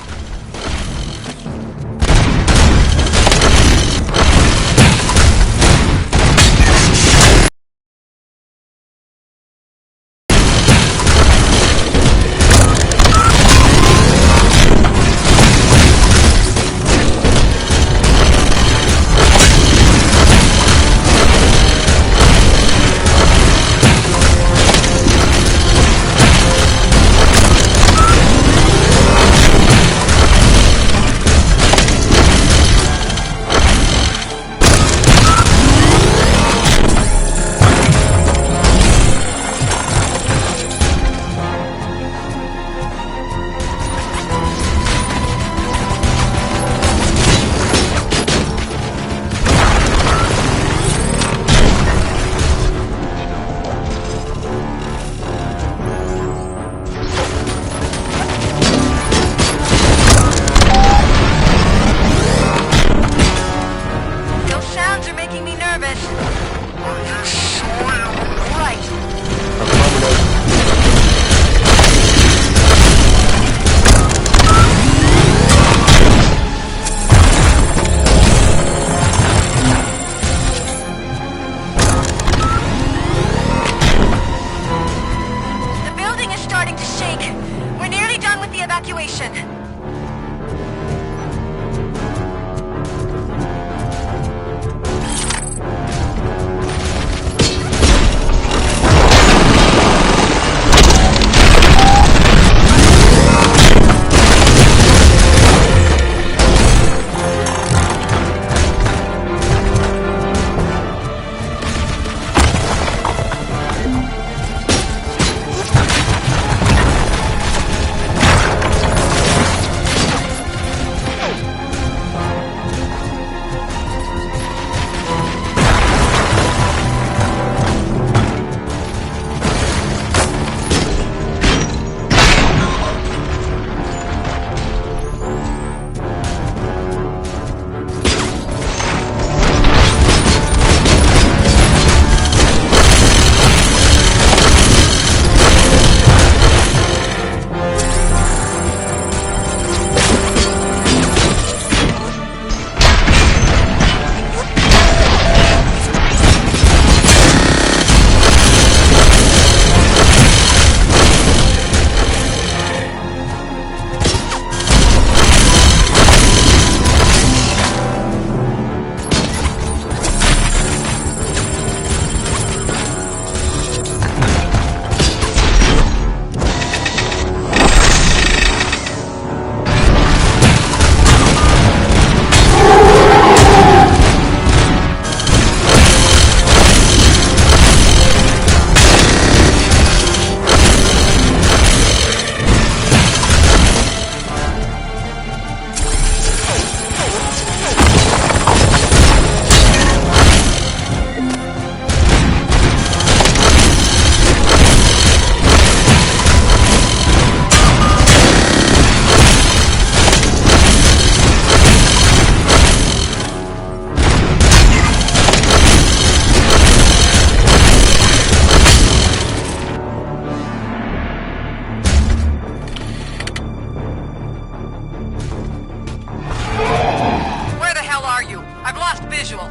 visual.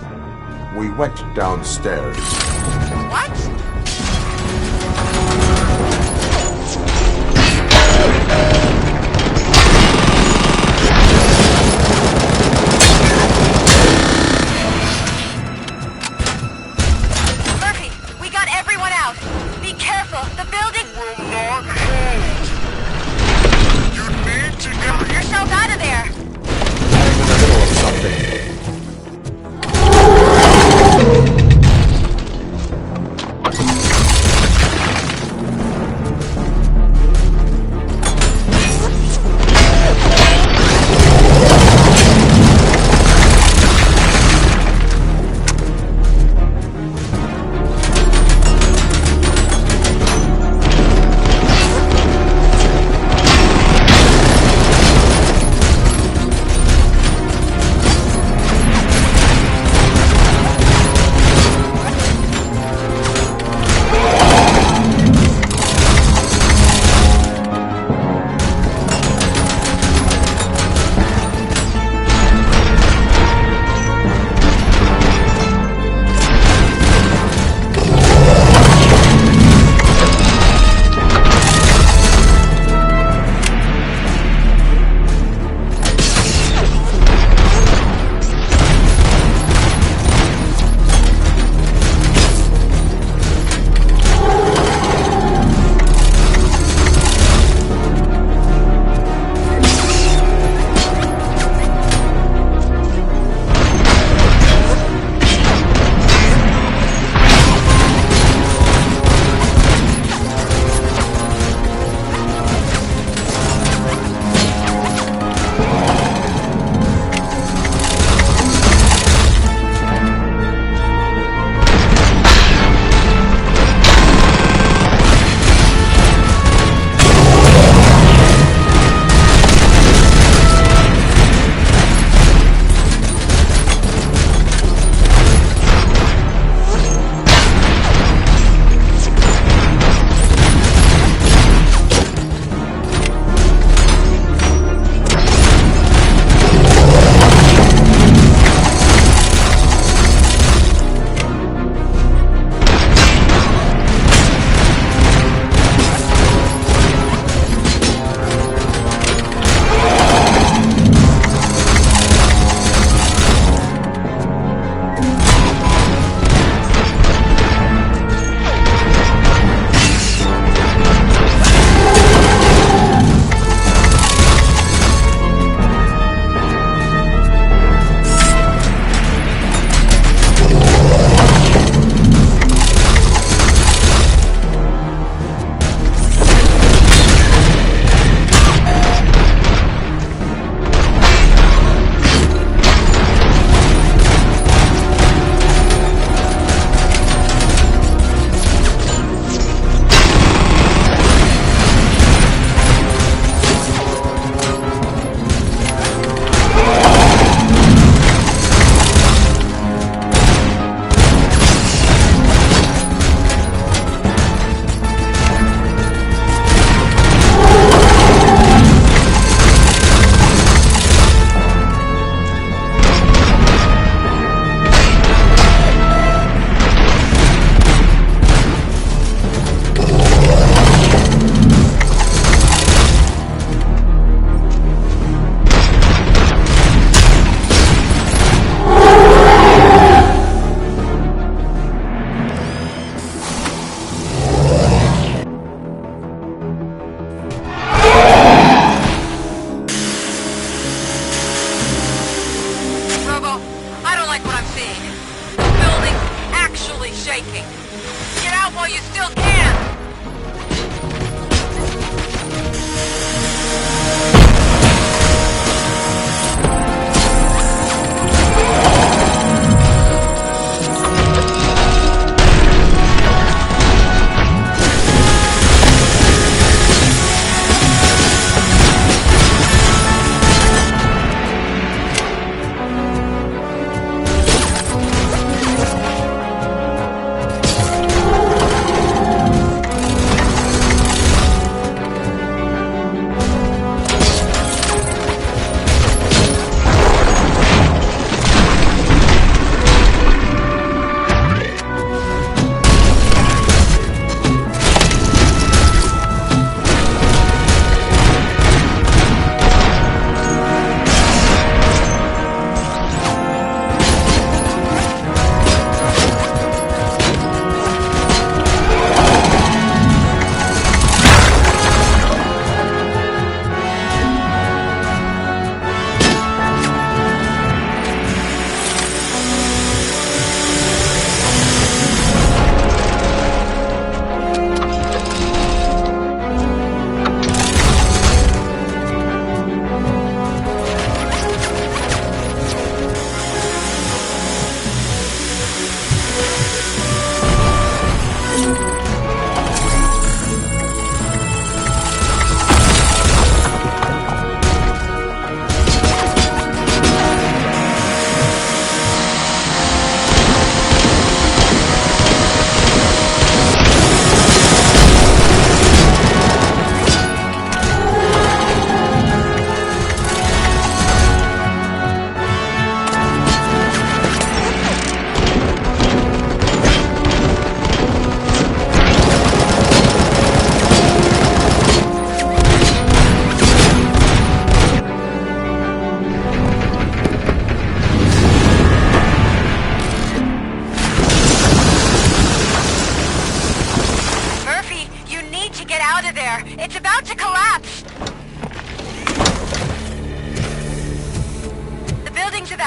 We went downstairs. What? Murphy, we got everyone out. Be careful. The building will not hold. You need to get yourself out of there. I'm in the middle of something.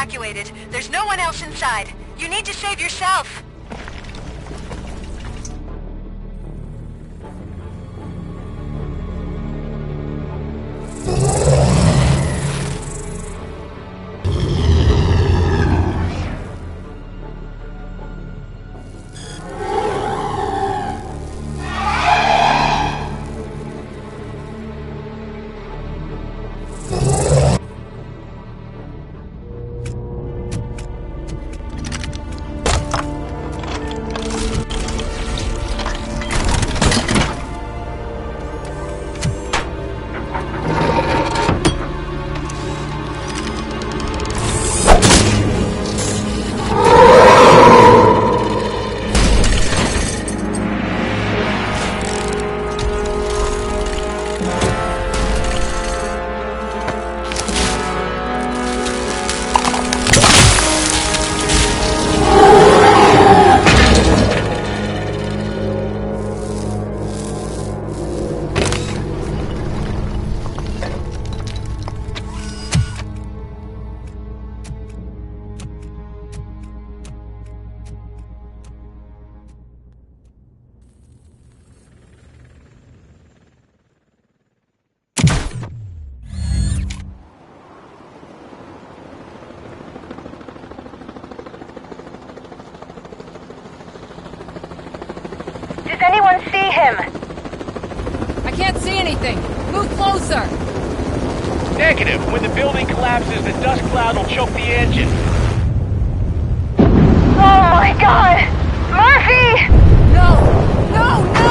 evacuated. There's no one else inside. You need to save yourself. Does anyone see him? I can't see anything. Move closer. Negative. When the building collapses, the dust cloud will choke the engine. Oh my god! Murphy! No! No! No!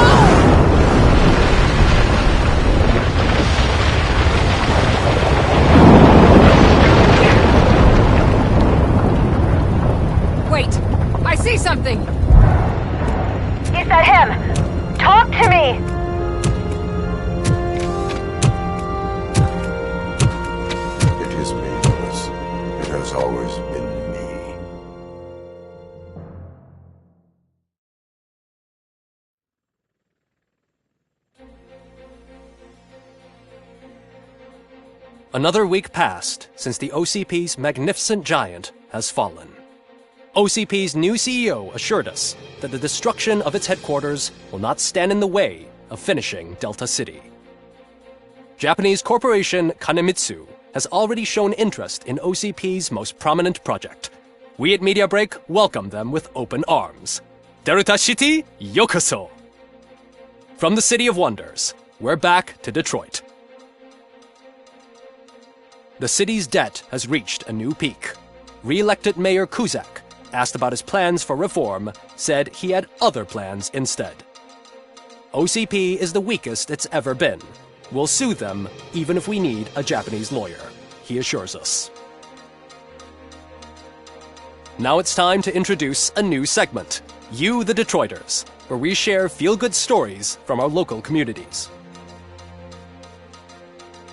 Wait! I see something! Is that him? Talk to me! It is me, Lewis. It has always been me. Another week passed since the OCP's magnificent giant has fallen. OCP's new CEO assured us that the destruction of its headquarters will not stand in the way of finishing Delta City. Japanese corporation Kanemitsu has already shown interest in OCP's most prominent project. We at Media Break welcome them with open arms. Delta City, yokoso! From the City of Wonders, we're back to Detroit. The city's debt has reached a new peak. Re-elected Mayor Kuzak, asked about his plans for reform, said he had other plans instead. OCP is the weakest it's ever been. We'll sue them even if we need a Japanese lawyer, he assures us. Now it's time to introduce a new segment, You the Detroiters, where we share feel-good stories from our local communities.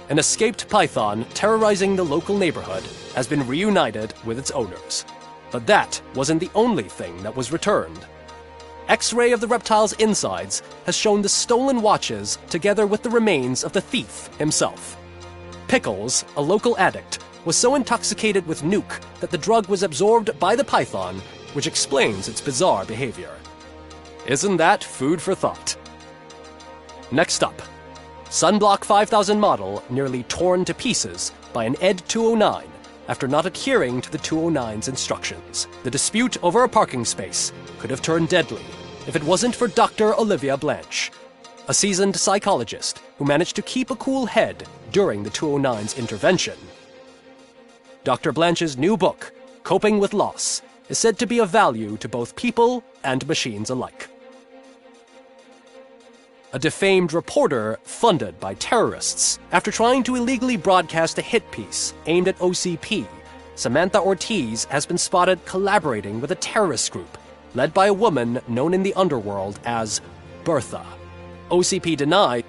An escaped python terrorizing the local neighborhood has been reunited with its owners. But that wasn't the only thing that was returned. X-ray of the reptile's insides has shown the stolen watches together with the remains of the thief himself. Pickles, a local addict, was so intoxicated with nuke that the drug was absorbed by the python, which explains its bizarre behavior. Isn't that food for thought? Next up, Sunblock 5000 model nearly torn to pieces by an ED 209 after not adhering to the 209's instructions. The dispute over a parking space could have turned deadly if it wasn't for Dr. Olivia Blanche, a seasoned psychologist who managed to keep a cool head during the 209's intervention. Dr. Blanche's new book, Coping with Loss, is said to be of value to both people and machines alike. A defamed reporter funded by terrorists after trying to illegally broadcast a hit piece aimed at OCP, Samantha Ortiz has been spotted collaborating with a terrorist group led by a woman known in the underworld as Bertha. OCP denied.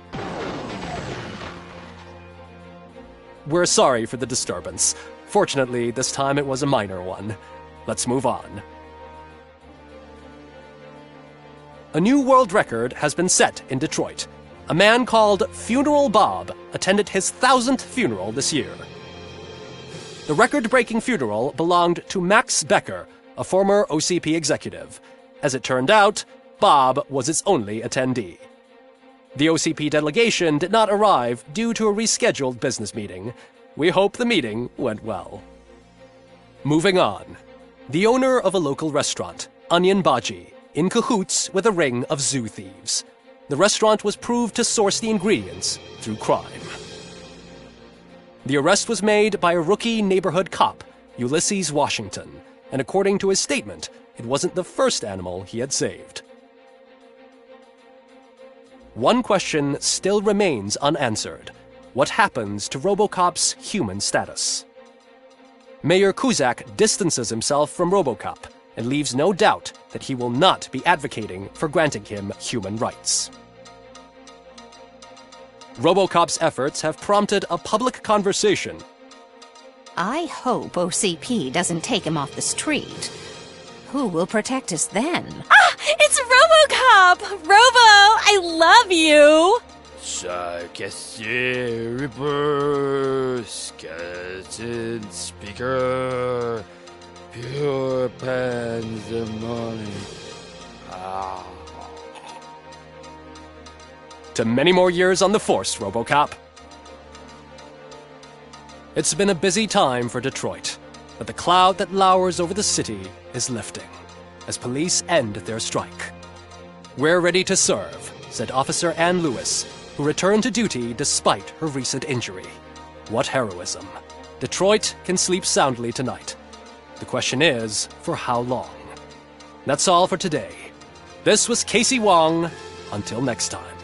We're sorry for the disturbance. Fortunately, this time it was a minor one. Let's move on. A new world record has been set in Detroit. A man called Funeral Bob attended his 1000th funeral this year. The record-breaking funeral belonged to Max Becker, a former OCP executive. As it turned out, Bob was its only attendee. The OCP delegation did not arrive due to a rescheduled business meeting. We hope the meeting went well. Moving on. The owner of a local restaurant, Onion Baji, in cahoots with a ring of zoo thieves. The restaurant was proved to source the ingredients through crime. The arrest was made by a rookie neighborhood cop, Ulysses Washington, and according to his statement, it wasn't the first animal he had saved. One question still remains unanswered. What happens to Robocop's human status? Mayor Kuzak distances himself from Robocop and leaves no doubt that he will not be advocating for granting him human rights. Robocop's efforts have prompted a public conversation. I hope OCP doesn't take him off the street. Who will protect us then? Ah! It's Robocop! Robo, I love you! Cassier, Ripper, Skeleton, Speaker, Pure Pandemonium. To many more years on the force, Robocop. It's been a busy time for Detroit, but the cloud that lowers over the city is lifting as police end their strike. We're ready to serve, said Officer Ann Lewis, who returned to duty despite her recent injury. What heroism. Detroit can sleep soundly tonight. The question is, for how long? That's all for today. This was Casey Wong. Until next time.